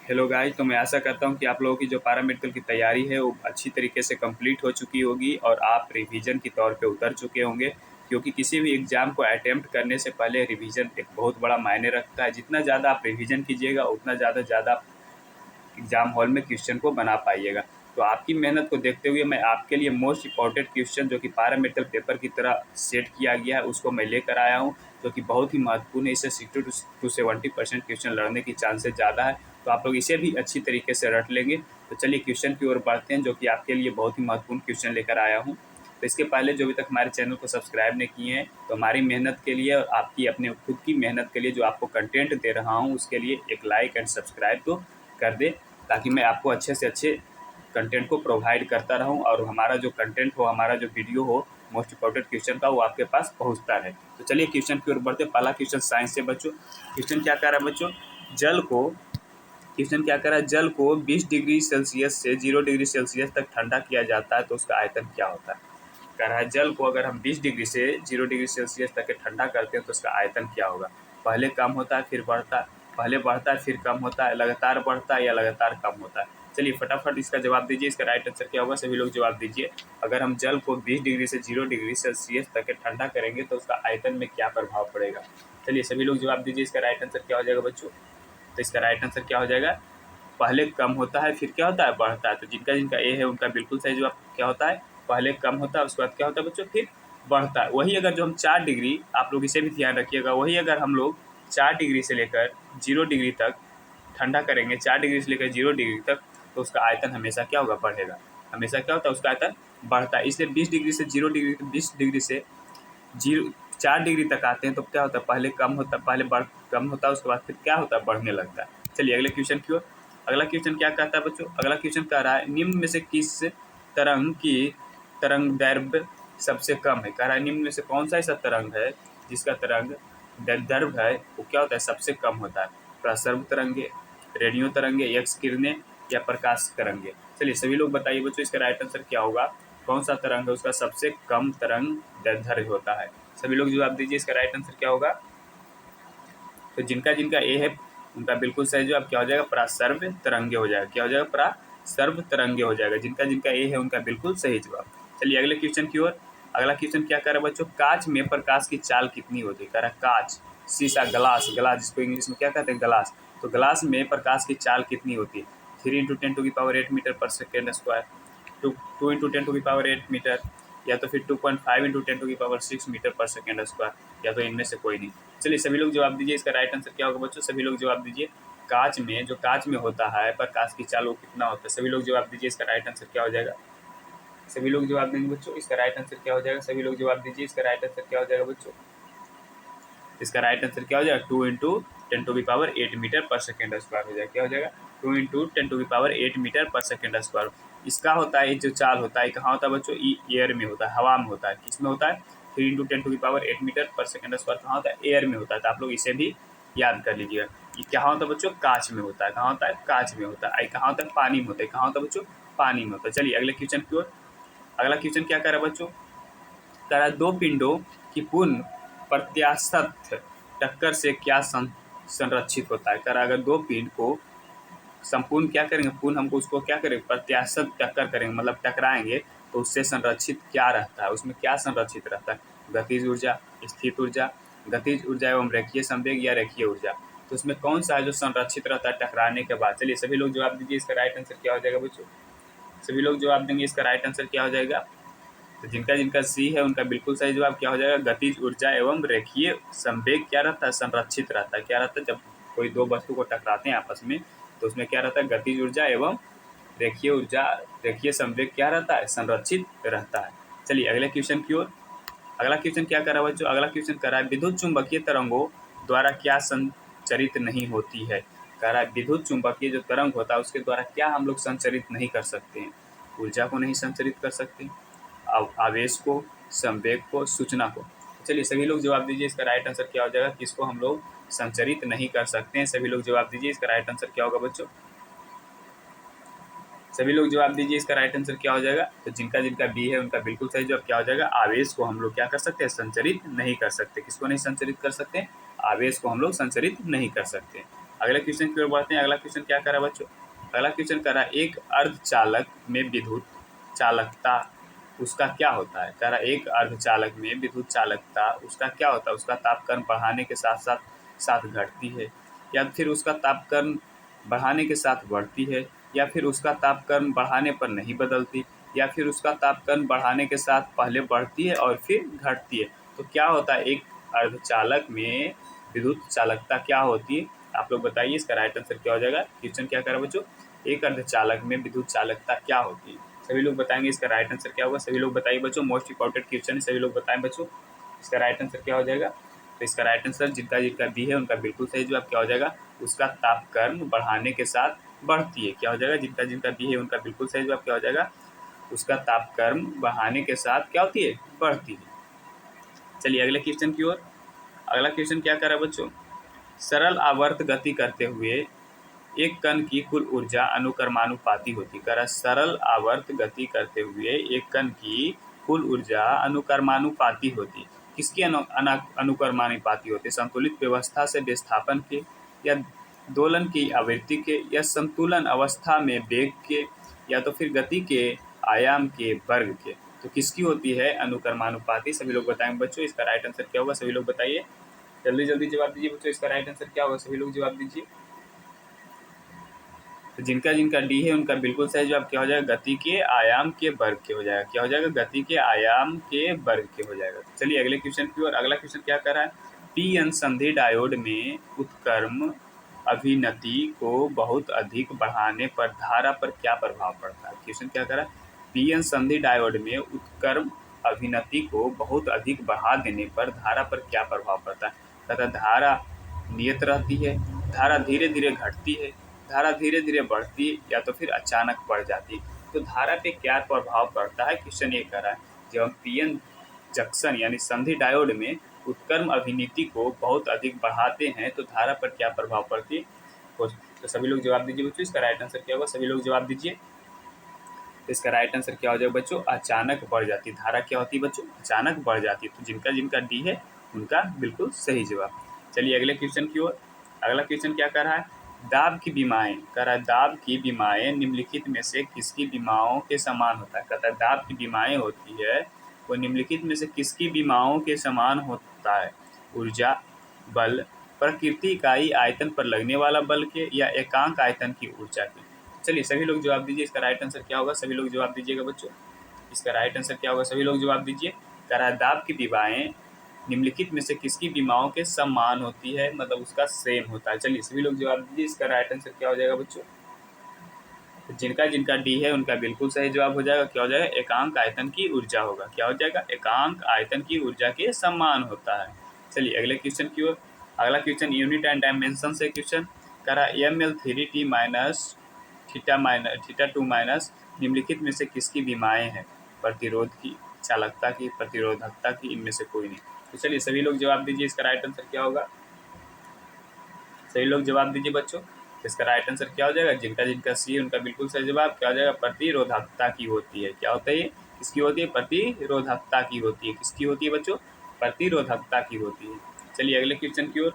Hello guys, तो मैं आशा करता हूं कि आप लोगों की जो पैरामेडिकल की तैयारी है वो अच्छी तरीके से कंप्लीट हो चुकी होगी और आप रिवीजन की तौर पे उतर चुके होंगे। क्योंकि किसी भी एग्ज़ाम को अटेम्प्ट करने से पहले रिवीजन एक बहुत बड़ा मायने रखता है। जितना ज़्यादा आप रिवीजन कीजिएगा उतना ज़्यादा एग्ज़ाम हॉल में क्वेश्चन को बना पाइएगा। तो आपकी मेहनत को देखते हुए मैं आपके लिए मोस्ट इम्पॉर्टेंट क्वेश्चन जो कि पैरामेडिकल पेपर की तरह सेट किया गया है उसको मैं लेकर आया हूँ, जो कि बहुत ही महत्वपूर्ण है। इससे 60 to 70% क्वेश्चन लड़ने की चांसेस ज़्यादा है। तो आप लोग इसे भी अच्छी तरीके से रट लेंगे। तो चलिए क्वेश्चन की ओर बढ़ते हैं, जो कि आपके लिए बहुत ही महत्वपूर्ण क्वेश्चन लेकर आया हूँ। तो इसके पहले जो अभी तक हमारे चैनल को सब्सक्राइब नहीं किए हैं, तो हमारी मेहनत के लिए और आपकी अपने खुद की मेहनत के लिए जो आपको कंटेंट दे रहा हूँ उसके लिए एक लाइक एंड सब्सक्राइब तो कर दे, ताकि मैं आपको अच्छे से अच्छे कंटेंट को प्रोवाइड करता रहूं और हमारा जो कंटेंट हो, हमारा जो वीडियो हो मोस्ट इम्पॉर्टेंट क्वेश्चन का, वो आपके पास पहुंचता रहे। तो चलिए क्वेश्चन की ओर बढ़ते। पहला क्वेश्चन साइंस से बच्चों। क्वेश्चन क्या कह रहा है बच्चों, जल को क्वेश्चन क्या कह रहा है, जल को 20 डिग्री सेल्सियस से 0 डिग्री सेल्सियस तक ठंडा किया जाता है तो उसका आयतन क्या होता है। कह रहा है जल को अगर हम 20 डिग्री से 0 डिग्री सेल्सियस तक ठंडा करते हैं तो उसका आयतन क्या होगा। पहले कम होता है फिर बढ़ता है, पहले बढ़ता है फिर कम होता है, लगातार बढ़ता है या लगातार कम होता है। चलिए फटाफट इसका जवाब दीजिए। इसका राइट आंसर क्या होगा, सभी लोग जवाब दीजिए। अगर हम जल को 20 डिग्री से 0 डिग्री सेल्सियस तक ठंडा करेंगे तो उसका आयतन में क्या प्रभाव पड़ेगा। चलिए सभी लोग जवाब दीजिए। इसका राइट आंसर क्या हो जाएगा बच्चों। तो इसका राइट आंसर क्या हो जाएगा, पहले कम होता है फिर क्या होता है, बढ़ता है। तो जिनका जिनका ए है उनका बिल्कुल सही जवाब क्या होता है, पहले कम होता है उसके बाद क्या होता है बच्चों, फिर बढ़ता है। वही अगर जो हम 4 डिग्री, आप लोग इसे भी ध्यान रखिएगा, वही अगर हम लोग 4 डिग्री से लेकर 0 डिग्री तक ठंडा करेंगे, 4 डिग्री से लेकर 0 डिग्री तक, तो उसका आयतन हमेशा क्या होगा, बढ़ेगा। हमेशा क्या होता है, उसका आयतन बढ़ता है। इसलिए 20 डिग्री से 0 डिग्री, 20 डिग्री से 4 डिग्री तक आते हैं तो क्या होता है, पहले कम होता है, पहले कम होता है, उसके बाद फिर क्या होता है, बढ़ने लगता है। चलिए अगले क्वेश्चन की ओर। अगला क्वेश्चन क्या कहता है बच्चों, अगला क्वेश्चन कह रहा है निम्न में से किस तरंग की तरंग दैर्घ्य सबसे कम है। कह रहा है निम्न में से कौन सा ऐसा तरंग है जिसका तरंग दैर्घ्य है वो क्या होता है, सबसे कम होता है। प्रसर्व तरंगे, रेडियो तरंगे, एक्स किरणें या प्रकाश तरंगे। चलिए सभी लोग बताइए बच्चों, इसका राइट आंसर क्या होगा, कौन सा तरंग है उसका सबसे कम तरंग दैर्घ्य होता है। सभी लोग जवाब दीजिए। इसका राइट आंसर क्या होगा। तो जिनका जिनका ए है उनका बिल्कुल सही जवाब क्या हो जाएगा, प्रसर्व तरंगे हो जाएगा। क्या हो जाएगा, प्रसर्व तरंगे हो जाएगा। जिनका जिनका ए है उनका बिल्कुल सही जवाब। चलिए अगले क्वेश्चन की ओर। अगला क्वेश्चन क्या कर रहा है बच्चों, कांच में प्रकाश की चाल कितनी होती है। कह रहा है कांच, शीशा, ग्लास, ग्लास जिसको इंग्लिश में क्या कहते हैं, ग्लास। तो ग्लास में प्रकाश की चाल कितनी होती है, 3 × 10⁸ मीटर पर सेकेंड स्क्वायर, 2 × 10⁸ मीटर, या तो फिर 2.5 × 10⁶ मीटर पर सेकेंड स्क्वायर, या तो इनमें से कोई नहीं। चलिए सभी लोग जवाब दीजिए। इसका राइट आंसर क्या होगा बच्चों, सभी लोग जवाब दीजिए। कांच में, जो कांच में होता है प्रकाश की चाल वो कितना होता है। सभी लोग जवाब दीजिए। इसका राइट आंसर क्या हो जाएगा, सभी लोग जवाब देंगे बच्चों। इसका राइट आंसर क्या हो जाएगा, सभी लोग जवाब दीजिए। इसका राइट आंसर क्या हो जाएगा बच्चों, इसका राइट आंसर क्या हो जाएगा, 2 × 10⁸ मीटर पर सेकेंड स्क्वायर हो जाएगा। क्या हो जाएगा, 2 × 10⁸ मीटर पर सेकेंड स्क्वायर। इसका होता है, जो चाल होता है कहाँ होता है बच्चों, एयर में होता है, हवा में होता है। किस में होता है, 3 × 10⁸ मीटर पर सेकेंड स्क्वायर कहाँ होता है, एयर में होता है। तो आप लोग इसे भी याद कर लीजिएगा। ये क्या होता है बच्चों, कांच में होता है। कहाँ होता है, कांच में होता है। कहाँ होता है, पानी में होता है। कहाँ होता है बच्चों, पानी में होता है। चलिए अगले क्वेश्चन की ओर। अगला क्वेश्चन क्या कर रहा है बच्चों, कह रहा है दो पिंडों की पूर्ण प्रत्यास्थ टक्कर से क्या संरक्षित होता है। कह रहा है अगर दो पिंड को संपूर्ण क्या करेंगे, पूर्ण हमको उसको क्या करेंगे, प्रत्यास्थ टक्कर करेंगे, मतलब टकराएंगे, तो उससे संरक्षित क्या रहता है, उसमें क्या संरक्षित रहता है, गतिज ऊर्जा, स्थित ऊर्जा, गतिज ऊर्जा एवं रेखीय संवेग या रेखीय ऊर्जा। तो उसमें कौन सा है जो संरक्षित रहता है टकराने के बाद। चलिए सभी लोग जवाब दीजिए। इसका राइट आंसर क्या हो जाएगा बच्चों, सभी लोग जवाब देंगे। इसका राइट आंसर क्या हो जाएगा, तो जिनका जिनका सी है उनका बिल्कुल सही जवाब क्या हो जाएगा, गतिज ऊर्जा एवं रेखीय संवेग क्या रहता है, संरक्षित रहता है। क्या रहता है, जब कोई दो वस्तु को टकराते हैं आपस में तो उसमें क्या रहता है, गतिज ऊर्जा एवं रेखीय ऊर्जा, रेखीय संवेग क्या रहता है, संरक्षित रहता है। चलिए अगले क्वेश्चन की ओर। अगला क्वेश्चन क्या कर रहा है बच्चों, अगला क्वेश्चन कर रहा है विद्युत चुंबकीय तरंगों द्वारा क्या संचरित नहीं होती है। कह रहा है विद्युत चुंबकीय जो तरंग होता है उसके द्वारा क्या हम लोग संचरित नहीं कर सकते हैं, ऊर्जा को नहीं संचरित कर सकते, आवेश को, संवेग को, सूचना को। चलिए सभी लोग जवाब दीजिए। इसका राइट आंसर क्या हो जाएगा, किसको हम लोग संचरित नहीं कर सकते हैं। सभी लोग जवाब दीजिए। इसका राइट आंसर क्या होगा बच्चों, सभी लोग जवाब दीजिए। इसका राइट आंसर क्या हो जाएगा, तो जिनका जिनका बी है उनका बिल्कुल सही जवाब क्या हो जाएगा, आवेश को हम लोग क्या कर सकते हैं, संचरित नहीं कर सकते। किसको नहीं संचरित कर सकते, आवेश को हम लोग संचरित नहीं कर सकते। अगले क्वेश्चन की ओर बढ़ते हैं। अगला क्वेश्चन क्या कर रहा है बच्चों? अगला क्वेश्चन कर रहा है एक अर्धचालक में विद्युत चालकता उसका क्या होता है? कह रहा है एक अर्धचालक में विद्युत चालकता उसका क्या होता है? उसका तापक्रम बढ़ाने के साथ साथ साथ घटती है, या फिर उसका तापक्रम बढ़ाने के साथ बढ़ती है, या फिर उसका तापक्रम बढ़ाने पर नहीं बदलती, या फिर उसका तापक्रम बढ़ाने के साथ पहले बढ़ती है और फिर घटती है। तो क्या होता है एक अर्धचालक में विद्युत चालकता क्या होती है? आप लोग बताइए, इसका राइट आंसर क्या हो जाएगा? क्वेश्चन क्या कर रहा है बच्चों? एक अर्धचालक में विद्युत चालकता क्या होती है? सभी लोग बताएंगे इसका राइट आंसर क्या होगा। सभी लोग बताइए बच्चों, मोस्ट इंपॉर्टेंट क्वेश्चन है, सभी लोग बताएं बच्चों इसका राइट आंसर क्या हो जाएगा। तो इसका राइट आंसर जिनका जिनका बी है उनका बिल्कुल सही जवाब क्या हो जाएगा? उसका तापक्रम बढ़ाने के साथ बढ़ती है। क्या हो जाएगा? जिनका जिनका बी है उनका बिल्कुल सही जवाब क्या हो जाएगा? उसका तापक्रम बढ़ाने के साथ क्या होती है? बढ़ती है। चलिए अगले क्वेश्चन की ओर। अगला क्वेश्चन क्या कर रहा है बच्चों? सरल आवर्त गति करते हुए एक कण की कुल ऊर्जा अनुक्रमानुपाती होती है। सरल आवर्त गति करते हुए एक कण की कुल ऊर्जा अनुक्रमानुपाती होती। किसकी अनुक्रमानुपाती होती? संतुलित व्यवस्था से विस्थापन के, या दोलन की आवृत्ति के, या संतुलन अवस्था में वेग के, या तो फिर गति के आयाम के वर्ग के। तो किसकी होती है अनुक्रमानुपाती? सभी लोग बताएंगे बच्चों इसका राइट आंसर क्या होगा। सभी लोग बताइए, जल्दी जल्दी जवाब दीजिए बच्चों, इसका राइट आंसर क्या होगा? सभी लोग जवाब दीजिए। तो जिनका जिनका डी है उनका बिल्कुल सही जवाब क्या हो जाएगा? गति के आयाम के वर्ग के हो जाएगा। क्या हो जाएगा? गति के आयाम के वर्ग के हो जाएगा। चलिए अगले क्वेश्चन की ओर। अगला क्वेश्चन क्या कर रहा है? पी एन संधि डायोड में उत्क्रम अभिनति को बहुत अधिक बढ़ाने पर धारा पर क्या प्रभाव पड़ता है? क्वेश्चन क्या कर रहा है? पी एन संधि डायोड में उत्क्रम अभिनति को बहुत अधिक बढ़ा देने पर धारा पर क्या प्रभाव पड़ता है? तथा धारा नियत रहती है, धारा धीरे धीरे घटती है, धारा धीरे धीरे बढ़ती, या तो फिर अचानक बढ़ जाती। तो धारा पे क्या प्रभाव पड़ता है? क्वेश्चन ये कर रहा है। जब हम पीएन जंक्शन यानी संधि डायोड में उत्क्रम अभिनीति को बहुत अधिक बढ़ाते हैं तो धारा पर क्या प्रभाव पड़ती है? तो सभी लोग जवाब दीजिए बच्चों, इसका राइट आंसर क्या होगा? सभी लोग जवाब दीजिए। तो इसका राइट आंसर क्या हो जाएगा बच्चों? अचानक बढ़ जाती। धारा क्या होती है बच्चों? अचानक बढ़ जाती। तो जिनका जिनका डी है उनका बिल्कुल सही जवाब। चलिए अगले क्वेश्चन की ओर। अगला क्वेश्चन क्या कर रहा है? दाब की बीमाएं कह रहा है, दाब की बीमाएं निम्नलिखित में से किसकी बीमाओं के समान होता है? कहता है दाब की बीमाएं होती है वो निम्नलिखित में से किसकी बीमाओं के समान होता है? ऊर्जा, बल, प्रकृति इकाई आयतन पर लगने वाला बल के, या एकांक आयतन की ऊर्जा के। चलिए सभी लोग जवाब दीजिए, इसका राइट आंसर क्या होगा? सभी लोग जवाब दीजिएगा बच्चों, इसका राइट आंसर क्या होगा? सभी लोग जवाब दीजिए। कह रहा है दाब की बीमाएं निम्नलिखित में से किसकी बीमाओं के समान होती है, मतलब उसका सेम होता है। चलिए सभी लोग जवाब दीजिए, इसका राइट आंसर क्या हो जाएगा बच्चों? तो जिनका जिनका डी है उनका बिल्कुल सही जवाब हो जाएगा। क्या हो जाएगा? एकांक आयतन की ऊर्जा होगा। क्या हो जाएगा? एकांक आयतन की ऊर्जा के समान होता है। चलिए अगले क्वेश्चन की ओर। अगला क्वेश्चन यूनिट एंड डायमेंशन से क्वेश्चन कह रहा है ML3T माइनस थीटा 2 माइनस निम्नलिखित में से किसकी बीमाएं हैं? प्रतिरोध की, चालकता की, प्रतिरोधकता की, इनमें से कोई नहीं। तो चलिए सभी लोग जवाब दीजिए, इसका राइट आंसर क्या होगा? सभी लोग जवाब दीजिए बच्चों, इसका राइट आंसर क्या हो जाएगा? जिनका जिनका सी है उनका बिल्कुल सही जवाब क्या हो जाएगा? प्रतिरोधकता की होती है। क्या होता है ये? किसकी होती है? प्रतिरोधकता की होती है। किसकी होती है बच्चों? प्रतिरोधकता की होती है। चलिए अगले क्वेश्चन की ओर।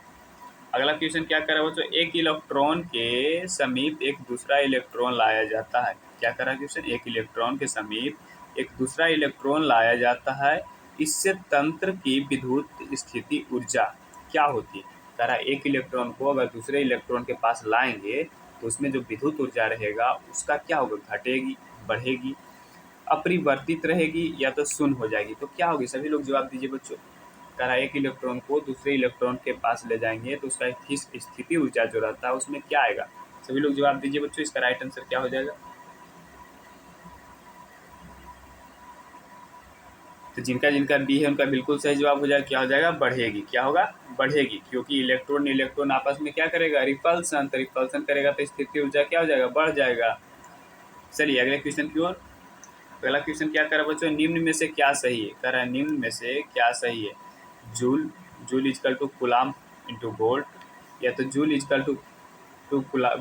अगला क्वेश्चन क्या कर रहा है बच्चों? एक इलेक्ट्रॉन के समीप एक दूसरा इलेक्ट्रॉन लाया जाता है। क्या कर रहा है क्वेश्चन? एक इलेक्ट्रॉन के समीप एक दूसरा इलेक्ट्रॉन लाया जाता है, इससे तंत्र की विद्युत स्थिति ऊर्जा क्या होती है? कह रहा है एक इलेक्ट्रॉन को अगर दूसरे इलेक्ट्रॉन के पास लाएंगे तो उसमें जो विद्युत ऊर्जा रहेगा उसका क्या होगा? घटेगी, बढ़ेगी, अपरिवर्तित रहेगी, या तो शून्य हो जाएगी। तो क्या होगी? सभी लोग जवाब दीजिए बच्चों। कह रहा है एक इलेक्ट्रॉन को दूसरे इलेक्ट्रॉन के पास ले जाएंगे तो उसका स्थिति ऊर्जा जो रहता है उसमें क्या आएगा? सभी लोग जवाब दीजिए बच्चों, इसका राइट आंसर क्या हो जाएगा? तो जिनका जिनका बी है उनका बिल्कुल सही जवाब हो जाएगा। क्या हो जाएगा? बढ़ेगी। क्या होगा? बढ़ेगी, क्योंकि इलेक्ट्रॉन इलेक्ट्रॉन आपस में क्या करेगा? रिपल्सन। तो रिपल्सन करेगा तो स्थिति ऊर्जा क्या हो जाएगा? बढ़ जाएगा। चलिए अगले क्वेश्चन की ओर। अगला क्वेश्चन क्या कर रहा है बच्चों? निम्न में से क्या सही है? कह रहा है निम्न में से क्या सही है? Joule, joule equal to coulomb into volt, या तो joule equal to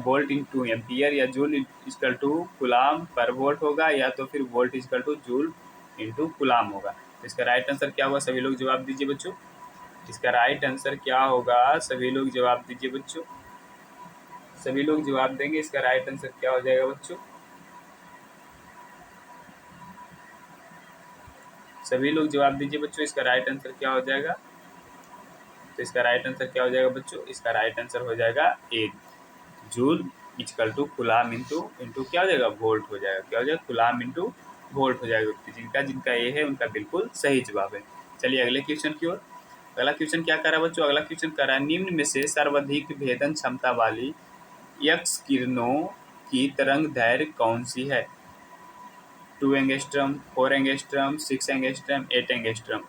volt into ampere, या जूल इजकल टू कुलाम पर वोल्ट होगा, या तो फिर volt equal to joule into coulomb होगा। तो इसका राइट आंसर क्या होगा? सभी लोग जवाब दीजिए बच्चों, इसका राइट आंसर क्या होगा? सभी लोग जवाब दीजिए बच्चों। सभी लोग जवाब देंगे, इसका राइट आंसर क्या हो जाएगा बच्चों? सभी लोग जवाब दीजिए बच्चों, इसका राइट आंसर क्या हो जाएगा? तो इसका राइट आंसर क्या हो जाएगा बच्चों? इसका राइट आंसर हो जाएगा 8 joule equal to coulomb into into क्या हो जाएगा? वोल्ट हो जाएगा। क्या हो जाएगा? कूलाम इंटू वोल्ट हो जाएगा। तो जिनका जिनका ए है उनका बिल्कुल सही जवाब है। चलिए अगले क्वेश्चन की ओर। अगला क्वेश्चन क्या करा बच्चों? अगला क्वेश्चन करा निम्न में से सर्वाधिक भेदन क्षमता वाली एक्स किरणों की तरंग दैर्घ्य कौन सी है? 2 एंगस्ट्रम, 4 एंगस्ट्रम, 6 एंगस्ट्रम, 8 एंगस्ट्रम।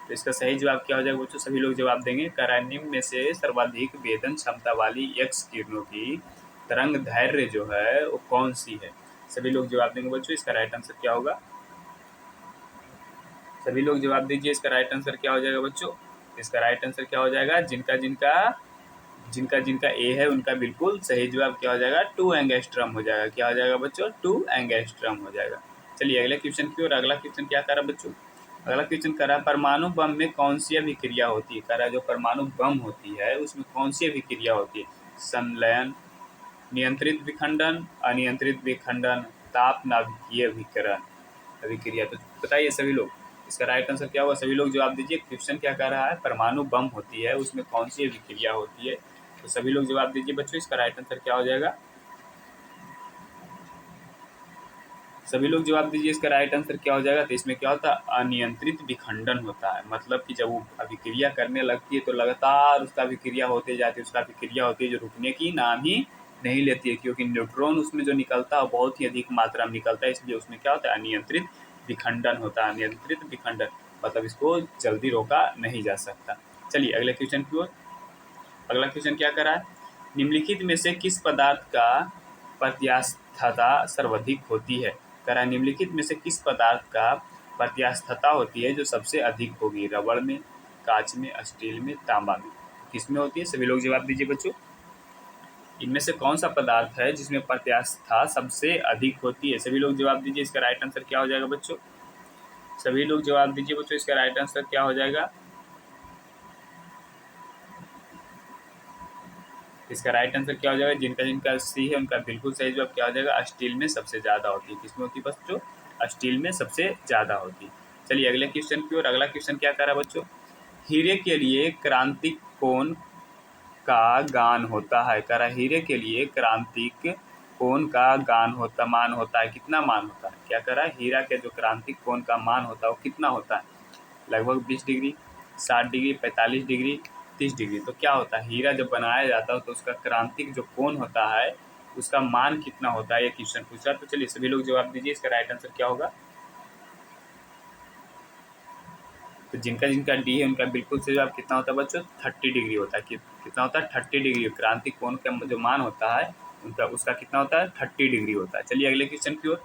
तो इसका सही जवाब क्या हो जाएगा बच्चों? सभी लोग जवाब देंगे। निम्न में से सर्वाधिक भेदन क्षमता वाली एक्स किरणों की तरंग दैर्घ्य जो है वो कौन सी है? सभी लोग जवाब देंगे बच्चों, इसका राइट आंसर क्या होगा? सभी लोग जवाब दीजिए, इसका राइट आंसर क्या हो जाएगा बच्चों? इसका राइट आंसर क्या हो जाएगा? जिनका जिनका जिनका जिनका ए है उनका बिल्कुल सही जवाब क्या हो जाएगा? 2 एंगस्ट्रम हो जाएगा। क्या हो जाएगा बच्चों? 2 एंगस्ट्रम हो जाएगा। चलिए अगले क्वेश्चन की ओर। अगला क्वेश्चन क्या करा बच्चों? अगला क्वेश्चन करा परमाणु बम में कौन सी अभिक्रिया होती है? करा जो परमाणु बम होती है उसमें कौन सी अभिक्रिया होती है? संलयन, नियंत्रित विखंडन, अनियंत्रित विखंडन, ताप नाभिकीय अभिक्रिया। तो बताइए सभी लोग, इसका राइट आंसर क्या होगा? सभी लोग जवाब दीजिए। क्वेश्चन क्या कह रहा है? परमाणु बम होती है उसमें कौन सी अभिक्रिया होती है? तो सभी लोग जवाब दीजिए बच्चों, इसका राइट आंसर क्या हो जाएगा? सभी लोग जवाब दीजिए, इसका राइट आंसर क्या हो जाएगा? तो इसमें क्या होता है? अनियंत्रित विखंडन होता है। मतलब कि जब वो अभिक्रिया करने लगती है तो लगातार उसका अभिक्रिया होते जाती है, उसका अभिक्रिया होती है जो रुकने की नाम ही नहीं लेती है, क्योंकि न्यूट्रॉन उसमें जो निकलता है बहुत ही अधिक मात्रा में निकलता है, इसलिए उसमें क्या होता है? अनियंत्रित विखंडन होता है। अनियंत्रित विखंडन मतलब इसको जल्दी रोका नहीं जा सकता। चलिए अगले क्वेश्चन की ओर। अगला क्वेश्चन क्या करा है? निम्नलिखित में से किस पदार्थ का प्रत्यास्थता सर्वाधिक होती है? करा निम्नलिखित में से किस पदार्थ का प्रत्यास्थता होती है जो सबसे अधिक होगी? रबड़ में, कांच में, स्टील में, तांबा में। किस में होती है? सभी लोग जवाब दीजिए बच्चों। इनमें से कौन सा पदार्थ है जिसमें प्रत्यास्था सबसे अधिक होती है? सभी लोग जवाब दीजिए, इसका राइट आंसर क्या हो जाएगा बच्चों? सभी लोग जवाब दीजिए बच्चों, इसका राइट आंसर क्या हो जाएगा? इसका राइट आंसर क्या हो जाएगा? जिनका जिनका सी है उनका बिल्कुल सही जवाब क्या हो जाएगा? स्टील में सबसे ज़्यादा होती है। किसमें होती है बच्चों? स्टील में सबसे ज़्यादा होती है। चलिए अगले क्वेश्चन की ओर। अगला क्वेश्चन क्या करा बच्चों? हीरे के लिए क्रांतिक कोण का गान होता है। करा हीरे के लिए क्रांतिक कोण का मान होता है। कितना मान होता है? क्या करा? हीरा के जो क्रांतिक कोण का मान होता है वो कितना होता है? लगभग 20 डिग्री, 60 डिग्री, 45 डिग्री, 30 डिग्री। तो क्या होता है? हीरा जब बनाया जाता है तो उसका क्रांतिक जो कोण होता है उसका मान कितना होता है? ये क्वेश्चन पूछ रहा है। तो चलिए सभी लोग जवाब दीजिए, इसका राइट आंसर क्या होगा? तो जिनका जिनका डी है उनका बिल्कुल सही जवाब कितना होता है बच्चों? 30 डिग्री होता है। कितना होता है? 30 डिग्री। क्रांतिक कोण का जो मान होता है उनका उसका कितना होता है? 30 डिग्री होता है। चलिए अगले क्वेश्चन की ओर।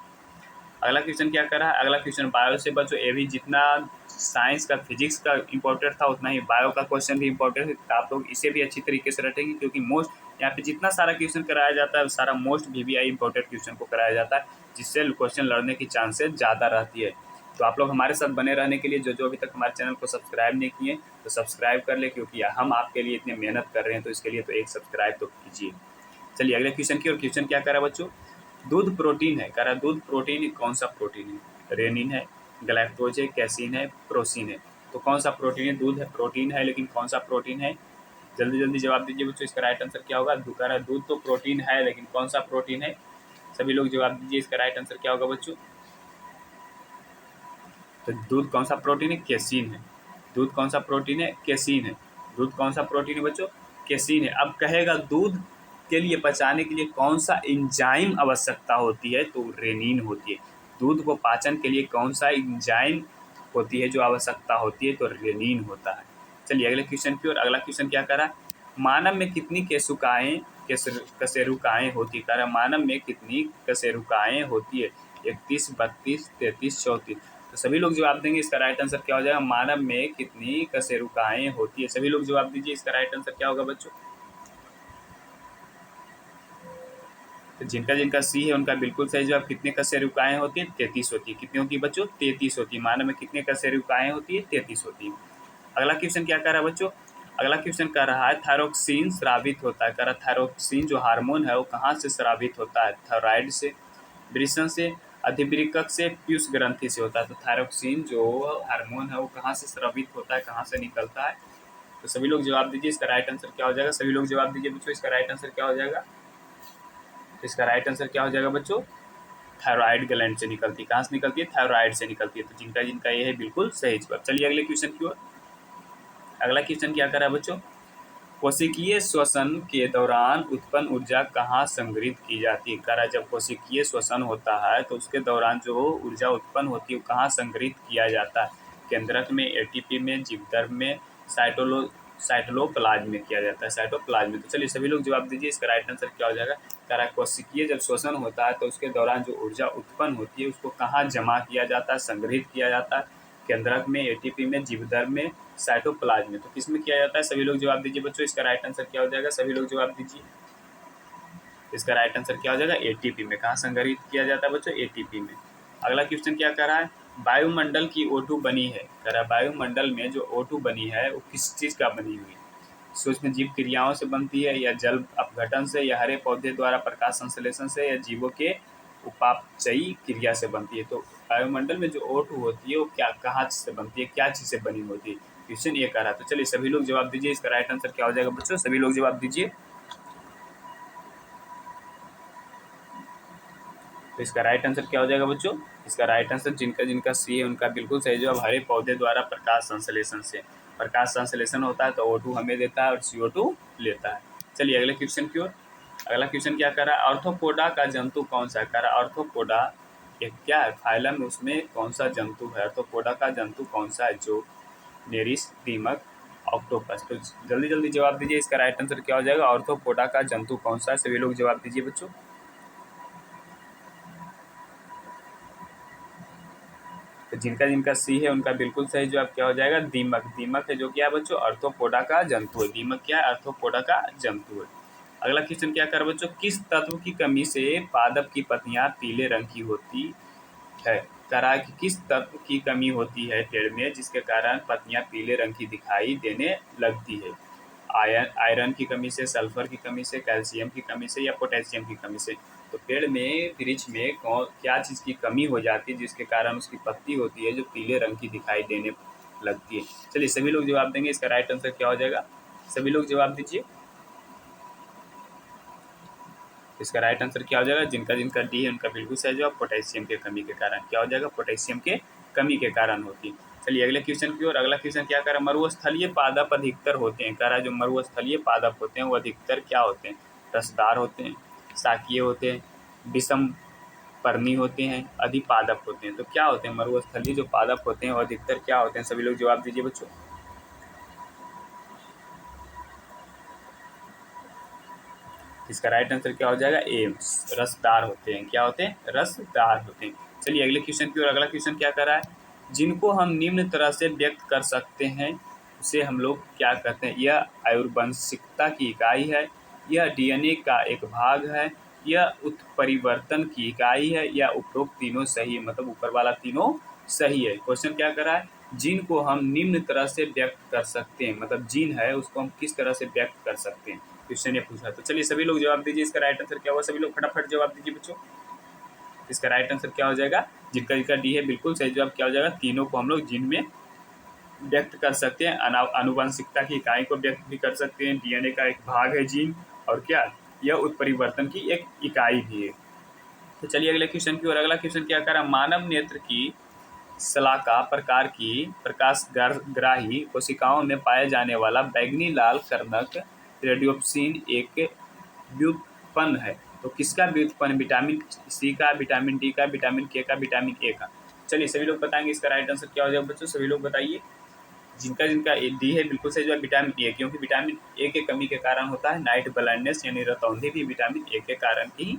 अगला क्वेश्चन क्या कर रहा है? अगला क्वेश्चन बायो से बच्चों। ये भी जितना साइंस का फिजिक्स का इंपॉर्टेंट था उतना ही बायो का क्वेश्चन भी इंपॉर्टेंट है। तो आप लोग इसे भी अच्छी तरीके से रटेंगे, क्योंकि मोस्ट यहाँ पे जितना सारा क्वेश्चन कराया जाता है सारा मोस्ट VVI इंपॉर्टेंट क्वेश्चन को कराया जाता है, जिससे क्वेश्चन लड़ने की चांसेस ज़्यादा रहती है। तो आप लोग हमारे साथ बने रहने के लिए जो जो अभी तक हमारे चैनल को सब्सक्राइब नहीं किए तो सब्सक्राइब कर ले, क्योंकि हम आपके लिए इतनी मेहनत कर रहे हैं, तो इसके लिए तो एक सब्सक्राइब तो कीजिए। चलिए अगले क्वेश्चन की ओर। क्वेश्चन क्या करा बच्चों? दूध प्रोटीन है। कह रहा दूध प्रोटीन कौन सा प्रोटीन है? रेनिन है, गलैक्टोज है, कैसीन है, प्रोसीन है। तो कौन सा प्रोटीन है? दूध है प्रोटीन है, लेकिन कौन सा प्रोटीन है? जल्दी जल्दी जवाब दीजिए बच्चों, इसका राइट आंसर क्या होगा? कह रहा दूध तो प्रोटीन है लेकिन कौन सा प्रोटीन है? सभी लोग जवाब दीजिए, इसका राइट आंसर क्या होगा बच्चों? तो दूध कौन सा प्रोटीन है? कैसीन है। दूध कौन सा प्रोटीन है? कैसीन है। दूध कौन सा प्रोटीन है बच्चों? कैसीन है। अब कहेगा दूध के लिए पचाने के लिए कौन सा एंजाइम आवश्यकता होती है? तो रेनिन होती है। दूध को पाचन के लिए कौन सा एंजाइम होती है जो आवश्यकता होती है? तो रेनिन होता है। चलिए अगले क्वेश्चन की ओर। अगला क्वेश्चन क्या करा? मानव में कितनी कशेरुकाएँ होती है? मानव में कितनी कशेरुकाएँ होती है? 31, 32, 33, 34। तो सभी लोग जवाब देंगे, इसका राइट आंसर क्या हो जाएगा? मानव में कितनी कशेरुकाएँ होती है? सभी लोग जवाब दीजिए, इसका राइट आंसर क्या होगा बच्चों? तो जिनका जिनका सी है उनका बिल्कुल सही जवाब। कितने कशेरुकाएँ होती है? 33 होती है। कितनी होती है बच्चों? 33 होती है। मानव में कितने कशेरुकाएँ होती है? 33 होती है। अगला क्वेश्चन क्या कर रहा है बच्चों? अगला क्वेश्चन कह रहा है थायरोक्सिन स्रावित होता है, कह रहा है थायरोक्सिन जो हार्मोन है वो कहाँ से स्रावित होता है, थायराइड से, वृषण से, अधिवृक्क से, पीयूष ग्रंथि से होता है। तो थायरोक्सिन जो हार्मोन है वो कहाँ से स्रावित होता है, कहाँ से निकलता है, तो सभी लोग जवाब दीजिए। इसका राइट आंसर क्या हो जाएगा, सभी लोग जवाब दीजिए बच्चों। इसका राइट आंसर क्या हो जाएगा, इसका राइट आंसर क्या हो जाएगा बच्चों, थायराइड ग्लैंड से निकलती है। कहाँ से निकलती है, थायराइड से निकलती है। तो जिनका जिनका ये है बिल्कुल सही जवाब। चलिए अगले क्वेश्चन की ओर। अगला क्वेश्चन क्या कर रहा है बच्चों, कोशिकीय श्वसन के दौरान उत्पन्न ऊर्जा कहाँ संग्रहित की जाती है। कह रहा है जब कोशिकीय श्वसन होता है तो उसके दौरान जो ऊर्जा उत्पन्न होती है वो कहाँ संग्रहित किया जाता है, केंद्रक में, एटीपी में, जीवदर्भ में, साइटोप्लाज्म में किया जाता है, साइटोप्लाज्म में। तो चलिए सभी लोग जवाब दीजिए। इसका राइट आंसर क्या हो जाएगा, कह रहा है कोशिकीय जब श्वसन होता है तो उसके दौरान जो ऊर्जा उत्पन्न होती है उसको कहाँ जमा किया जाता है, संग्रहित किया जाता है, केंद्रक में, एटीपी में, जीवदर्भ में, साइटोप्लाज्म में। तो किस में किया जाता है, सभी लोग जवाब दीजिए बच्चों। इसका राइट आंसर क्या हो जाएगा, सभी लोग जवाब दीजिए। इसका राइट आंसर क्या हो जाएगा, एटीपी में। कहाँ संग्रहित किया जाता है बच्चों, एटीपी में। अगला क्वेश्चन क्या कर रहा है, वायुमंडल की O2 बनी है, कह रहा है वायुमंडल में जो O2 बनी है वो किस चीज़ का बनी हुई है, सूक्ष्म जीव क्रियाओं से बनती है, या जल अपघटन से, या हरे पौधे द्वारा प्रकाश संश्लेषण से, या जीवों के उपापचयी क्रिया से बनती है। तो वायुमंडल में जो O2 होती है वो क्या, कहाँ से बनती है, क्या चीज़ से बनी होती है, क्वेश्चन ये कह रहा है। तो चलिए सभी लोग जवाब दीजिए। इसका राइट आंसर क्या हो जाएगा बच्चों, सभी लोग जवाब दीजिए। तो इसका राइट आंसर क्या हो जाएगा बच्चों, इसका राइट आंसर जिनका जिनका सी है उनका बिल्कुल सही जवाब, हरे पौधे द्वारा प्रकाश संश्लेषण से। प्रकाश संश्लेषण होता है तो O2 हमें देता है और CO2 लेता है। चलिए अगले क्वेश्चन की ओर। अगला क्वेश्चन क्या कर रहा है, आर्थ्रोपोडा का जंतु कौन सा है, कह रहा है आर्थ्रोपोडा एक क्या है, फाइलम, उसमें कौन सा जंतु है, आर्थ्रोपोडा का जंतु कौन सा है, जो नेरिस, दीमक, ऑक्टोपस। तो जल्दी जल्दी जवाब दीजिए। इसका राइट आंसर क्या हो जाएगा, आर्थ्रोपोडा का जंतु कौन सा है, सभी लोग जवाब दीजिए बच्चों। तो जिनका जिनका सी है उनका बिल्कुल सही जवाब क्या हो जाएगा, दीमक। दीमक है जो क्या है बच्चों, आर्थ्रोपोडा का जंतु है। दीमक क्या है, आर्थ्रोपोडा का जंतु है। अगला क्वेश्चन क्या कर बच्चों, किस तत्व की कमी से पादप की पत्तियां पीले रंग की होती है, करा कि किस तत्व की कमी होती है पेड़ में जिसके कारण पत्तियां पीले रंग की दिखाई देने लगती है, आयरन की कमी से, सल्फर की कमी से, कैल्शियम की कमी से, या पोटेशियम की कमी से। तो पेड़ में, वृक्ष में क्या चीज़ की कमी हो जाती है जिसके कारण उसकी पत्ती होती है जो पीले रंग की दिखाई देने लगती है। चलिए सभी लोग जवाब देंगे। इसका राइट आंसर क्या हो जाएगा, सभी लोग जवाब दीजिए। इसका राइट आंसर क्या हो जाएगा, जिनका जिनका डी है उनका बिल्कुल सही जवाब, पोटेशियम के कमी के कारण। क्या हो जाएगा, पोटेशियम के कमी के कारण होती है। चलिए अगले क्वेश्चन की ओर। अगला क्वेश्चन क्या कर रहा है, मरुस्थलीय पादप अधिकतर होते हैं, कह रहा है जो मरुस्थलीय पादप होते हैं वो अधिकतर क्या होते हैं, रसदार होते हैं, शाकीय होते हैं, विषम पर्णी होते हैं, अधिपादप होते हैं। तो क्या होते हैं मरुस्थलीय जो पादप होते हैं वो अधिकतर क्या होते हैं, सभी लोग जवाब दीजिए बच्चों। इसका राइट आंसर क्या हो जाएगा, ए, रसदार होते हैं। क्या होते हैं, रसदार होते हैं। चलिए अगले क्वेश्चन की ओर। अगला क्वेश्चन क्या कर रहा है, जिनको हम निम्न तरह से व्यक्त कर सकते हैं उसे हम लोग क्या कहते हैं, यह आयुर्वंशिकता की इकाई है, यह डीएनए का एक भाग है, यह उत्परिवर्तन की इकाई है, या उपरोक्त तीनों सही है, मतलब ऊपर वाला तीनों सही है। क्वेश्चन क्या कर रहा है, जिन को हम निम्न तरह से व्यक्त कर सकते हैं, मतलब जिन है उसको हम किस तरह से व्यक्त कर सकते हैं, क्वेश्चन ये पूछा। तो चलिए सभी लोग जवाब दीजिए। इसका राइट आंसर क्या होगा, सभी लोग फटाफट जवाब दीजिए बच्चों। इसका राइट आंसर क्या हो जाएगा, जिनका जिनका डी है बिल्कुल सही जवाब क्या हो जाएगा, तीनों को हम लोग जिन में व्यक्त कर सकते हैं। आनुवंशिकता की इकाई को व्यक्त भी कर सकते हैं, डीएनए का एक भाग है जीन, और क्या, यह उत्परिवर्तन की एक इकाई भी है। तो चलिए अगले क्वेश्चन की ओर। अगला क्वेश्चन क्या कर रहा है, मानव नेत्र की शलाका प्रकार की प्रकाशग्राही कोशिकाओं में पाया जाने वाला बैंगनी लाल कर्णक रेडियोप्सिन एक व्युत्पन्न है। तो किसका व्युत्पन्न, विटामिन सी का, विटामिन डी का, विटामिन के का, विटामिन ए का। चलिए सभी लोग बताएंगे। इसका राइट आंसर क्या हो जाएगा बच्चों, सभी लोग बताइए। जिनका जिनका डी है बिल्कुल सही जो है विटामिन ए, क्योंकि विटामिन ए के कमी के कारण होता है नाइट ब्लाइंडनेस, यानी रतौंधी भी विटामिन ए के कारण ही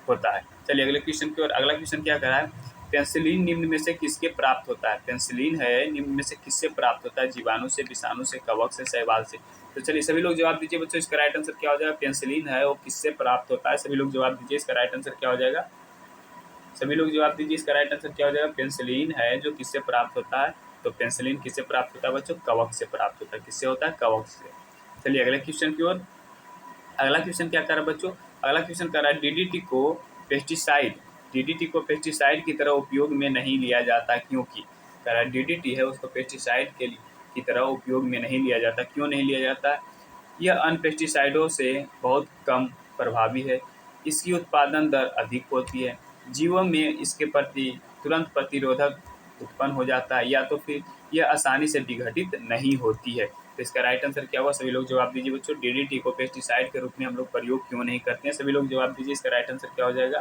होता है। चलिए अगले क्वेश्चन की ओर। अगला क्वेश्चन क्या कर रहा है, पेंसिलिन निम्न में से किसके प्राप्त होता है, पेंसिलिन है निम्न में से किससे प्राप्त होता है, जीवाणु से, विषाणु से, कवक से, शैवाल से। तो चलिए सभी लोग जवाब दीजिए बच्चों। इसका राइट आंसर क्या हो जाएगा, पेंसिलिन है वो किससे प्राप्त होता है, सभी लोग जवाब दीजिए। इसका राइट आंसर क्या हो जाएगा, सभी लोग जवाब दीजिए। इसका राइट आंसर क्या हो जाएगा, पेंसिलिन है जो किससे प्राप्त होता है। तो पेंसिलिन किससे प्राप्त होता है बच्चों, कवक से प्राप्त होता है। किससे होता है, कवक से। चलिए अगले क्वेश्चन की ओर। अगला क्वेश्चन क्या कर रहा है बच्चों, अगला क्वेश्चन कर रहा है डीडीटी को पेस्टिसाइड की तरह उपयोग में नहीं लिया जाता क्योंकि, कह रहा है डीडीटी है उसको पेस्टिसाइड की तरह उपयोग में नहीं लिया जाता, क्यों नहीं लिया जाता? यह अन्य पेस्टिसाइडों से बहुत कम प्रभावी है, इसकी उत्पादन दर अधिक होती है, जीवों में इसके प्रति तुरंत प्रतिरोधक उत्पन्न हो जाता है, या तो फिर यह आसानी से विघटित नहीं होती है। तो इसका राइट आंसर क्या हुआ? सभी लोग जवाब दीजिए बच्चों। डीडीटी को पेस्टिसाइड के रूप में हम लोग प्रयोग क्यों नहीं करते हैं? सभी लोग जवाब दीजिए। इसका राइट आंसर क्या हो जाएगा?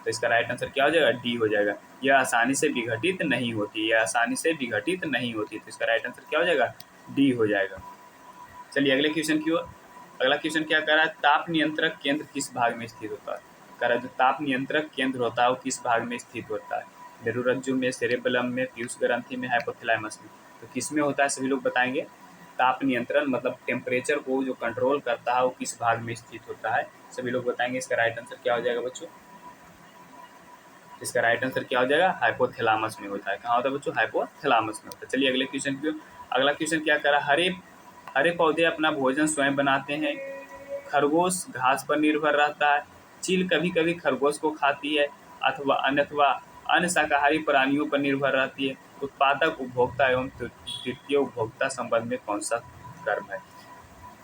तो इसका राइट आंसर क्या हो जाएगा? डी हो जाएगा। यह आसानी से विघटित नहीं होती, यह आसानी से विघटित नहीं होती। तो इसका राइट आंसर क्या हो जाएगा? डी हो जाएगा। चलिए अगले क्वेश्चन की ओर। अगला क्वेश्चन क्या कर रहा है? ताप नियंत्रक केंद्र किस भाग में स्थित होता है? कह रहा है जो ताप नियंत्रक केंद्र होता है वो किस भाग में स्थित होता है? मेरुरज्जु में, सेरेबेलम में, पीयूष ग्रंथि में, हाइपोथैलेमस में। तो किस में होता है सभी लोग बताएंगे। ताप नियंत्रण मतलब टेम्परेचर को जो कंट्रोल करता है वो किस भाग में स्थित होता है? सभी लोग बताएंगे। इसका राइट आंसर क्या हो जाएगा बच्चों? इसका राइट आंसर क्या हो जाएगा? हाइपोथैलेमस में होता है। कहाँ होता है बच्चों? हाइपोथैलेमस में होता है। चलिए अगले क्वेश्चन की। अगला क्वेश्चन क्या कर रहा है? हरे पौधे अपना भोजन स्वयं बनाते हैं, खरगोश घास पर निर्भर रहता है, चील कभी कभी खरगोश को खाती है, अथवा अन्य शाकाहारी प्राणियों पर निर्भर रहती है। उत्पादक, उपभोक्ता एवं तृतीय उपभोक्ता संबंध में कौन सा कर्म है?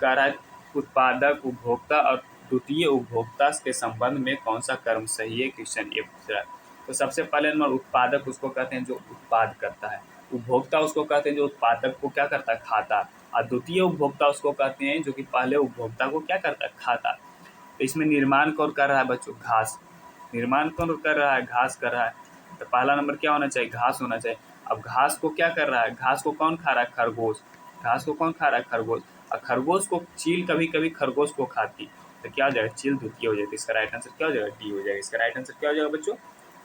कह रहा है उत्पादक, उपभोक्ता और द्वितीय उपभोक्ता के संबंध में कौन सा कर्म सही है? क्वेश्चन ये पूछ रहा है। तो सबसे पहले नंबर उत्पादक उसको कहते हैं जो उत्पाद करता है, उपभोक्ता उसको कहते हैं जो उत्पादक को क्या करता है? खाता। और द्वितीय उपभोक्ता उसको कहते हैं जो कि पहले उपभोक्ता को क्या करता है? खाता। तो इसमें निर्माण कौन कर रहा है बच्चों? घास। निर्माण कौन कर रहा है? घास कर रहा है। तो पहला नंबर क्या होना चाहिए? घास होना चाहिए। अब घास को क्या कर रहा है? घास को कौन खा रहा है? खरगोश। घास को कौन खा रहा है? खरगोश। और खरगोश को चील कभी कभी खरगोश को खाती, तो क्या हो जाएगा? चील द्वितीय हो जाएगी। इसका राइट आंसर क्या हो जाएगा? डी हो जाएगा। इसका राइट आंसर क्या हो जाएगा बच्चों?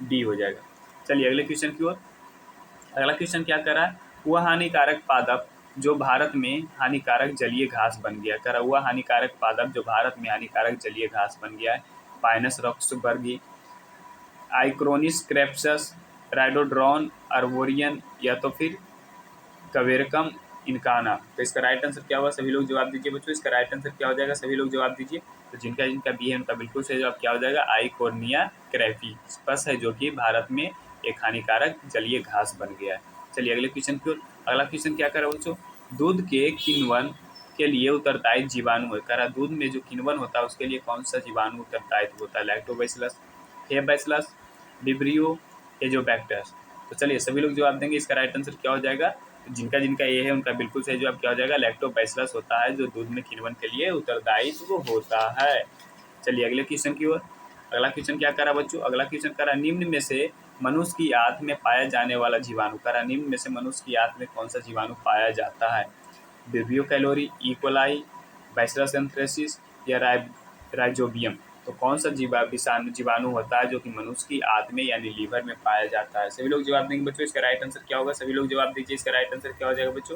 डी हो जाएगा। चलिए अगले क्वेश्चन की ओर। अगला क्वेश्चन क्या कर रहा है? वह हानिकारक पादप जो भारत में हानिकारक जलीय घास बन गया। कर हुआ हानिकारक पादप जो भारत में हानिकारक जलीय घास बन गया है। पाइनस रॉक्सबर्गी, आइक्रोनिस क्रेप्सस, राइडोड्रॉन अर्बोरियन, या तो फिर कवेरकम इनकाना। तो इसका राइट आंसर क्या होगा? सभी लोग जवाब दीजिए बच्चों। इसका राइट आंसर क्या हो जाएगा? सभी लोग जवाब दीजिए। तो जिनका जिनका बी है उनका बिल्कुल सही जवाब क्या हो जाएगा? आइकोर्निया क्रैफी स्पस है, जो कि भारत में एक हानिकारक जलीय घास बन गया है। चलिए अगले क्वेश्चन की ओर। अगला क्वेश्चन क्या कर रहा है बच्चों? दूध के किण्वन के लिए उत्तरदायी जीवाणु है। कह रहा दूध में जो किण्वन होता है उसके लिए कौन सा जीवाणु उत्तरदायित्व होता है? लैक्टोबैसिलस, हेबैसिलस, विब्रियो, एजोबैक्टर्स। तो चलिए सभी लोग जवाब देंगे। इसका राइट आंसर क्या हो जाएगा? जिनका जिनका ये है उनका बिल्कुल सही जवाब क्या हो जाएगा? लैक्टोबैसिलस होता है जो दूध में किण्वन के लिए उत्तरदायित्व होता है। चलिए अगले क्वेश्चन की ओर। अगला क्वेश्चन क्या करा बच्चों? अगला क्वेश्चन करा निम्न में से मनुष्य की आंत में पाया जाने वाला जीवाणु। करा निम्न में से मनुष्य की आंत में कौन सा जीवाणु पाया जाता है? Vibrio calorie, E coli, bacillus anthracis या राइजोबियम। तो कौन सा जीवाणु होता है जो कि मनुष्य की आंत में यानी लीवर में पाया जाता है? सभी लोग जवाब देंगे बच्चों। इसका राइट आंसर क्या होगा? सभी लोग जवाब दीजिए। इसका राइट आंसर क्या हो जाएगा बच्चों?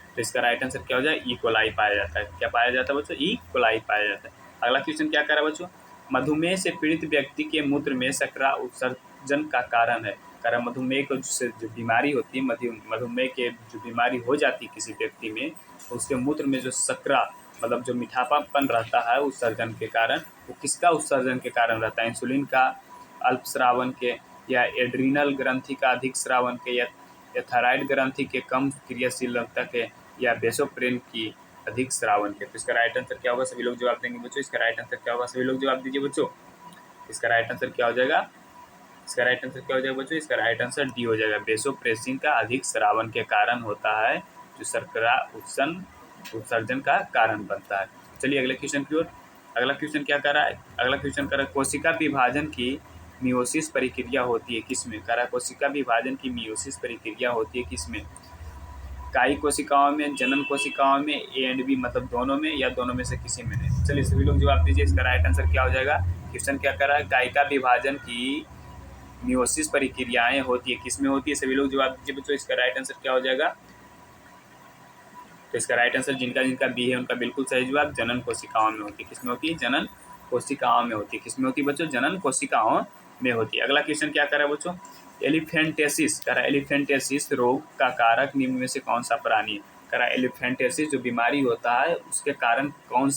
तो इसका राइट आंसर क्या हो जाएगा? इकोलाई पाया जाता है। क्या पाया जाता है बच्चों? इकोलाई पाया जाता है। अगला क्वेश्चन क्या कर रहा है बच्चों? मधुमेह से पीड़ित व्यक्ति के मूत्र में शर्करा उत्सर्जन का कारण है। कारण मधुमेह को जो बीमारी होती है, मधुमेह के जो बीमारी हो जाती है किसी व्यक्ति में, तो उसके मूत्र में जो शर्करा मतलब जो मीठापापन रहता है उत्सर्जन के कारण, वो किसका उत्सर्जन के कारण रहता है? इंसुलिन का अल्प स्रावन के, या एड्रीनल ग्रंथि का अधिक स्रावन के, या थायराइड ग्रंथि के कम क्रियाशीलता के, या बेसोप्रेन की अधिक स्रावन के। तो इसका राइट आंसर क्या होगा? सभी लोग जवाब देंगे बच्चों। इसका राइट आंसर क्या होगा? सभी लोग जवाब दीजिए बच्चों। इसका राइट आंसर क्या हो जाएगा? इसका राइट आंसर क्या हो जाएगा बच्चों? इसका राइट आंसर डी हो जाएगा। बेसोप्रेसिन का अधिक स्रावन के कारण होता है जो शर्करा उत्सर्जन का कारण बनता है। चलिए अगले क्वेश्चन की ओर। अगला क्वेश्चन क्या कर रहा है? अगला क्वेश्चन कर रहा है कोशिका विभाजन की मियोसिस प्रक्रिया होती है किसमें? कह रहा है कोशिका विभाजन की मियोसिस प्रक्रिया होती है किसमें? कायी कोशिकाओं में, जनन कोशिकाओं में, ए एंड बी मतलब दोनों में, या दोनों में से किसी में नहीं? चलिए सभी लोग जवाब दीजिए। इसका राइट आंसर क्या हो जाएगा? क्वेश्चन क्या कर रहा है? कायिका विभाजन की मियोसिस प्रक्रियाएं होती है किसमें होती है? सभी लोग जवाब दीजिए बच्चों। इसका राइट आंसर क्या हो जाएगा? तो इसका राइट आंसर जिनका जिनका बी है उनका बिल्कुल सही जवाब जनन कोशिकाओं में होती है। किसमें होती है? जनन कोशिकाओं में होती है। किसमें होती है बच्चों? जनन कोशिकाओं में होती है। अगला क्वेश्चन क्या कर रहा है बच्चों? एलिफेंटेसिस कर रहा है। एलिफेंटेसिस रोग का कारक निम्न में से कौन सा प्राणी है? करा एलिफेंटियासिस जो बीमारी होता है उसके कारण कौन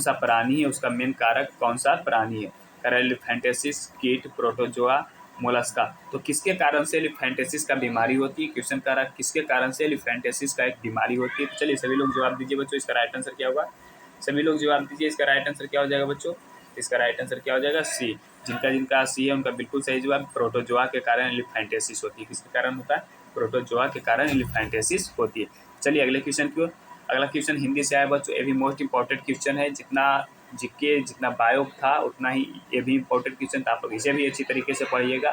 सा प्राणी है, उसका मेन कारक कौन सा प्राणी है। करा एलिफेंटियासिस कीट, प्रोटोजोआ, मोलस्का। तो किसके कारण से एलिफेंटियासिस का बीमारी होती है, क्वेश्चन करा किसके कारण से एलिफेंटियासिस का एक बीमारी होती है। तो चलिए सभी लोग जवाब दीजिए बच्चों, इसका राइट आंसर क्या होगा। सभी लोग जवाब दीजिए, इसका राइट आंसर क्या हो जाएगा बच्चों। इसका राइट आंसर क्या हो जाएगा, सी। जिनका जिनका सी है उनका बिल्कुल सही जवाब। प्रोटोजोआ के कारण एलिफेंटियासिस होती है। किसके कारण होता है, प्रोटोजोआ के कारण एलिफेंटियासिस होती है। चलिए अगले क्वेश्चन की ओर। अगला क्वेश्चन हिंदी से आया बच्चों, ये भी मोस्ट इंपॉर्टेंट क्वेश्चन है। जितना जीके जितना बायो था उतना ही ये भी इंपॉर्टेंट क्वेश्चन था, आप लोग इसे भी अच्छी तरीके से पढ़िएगा।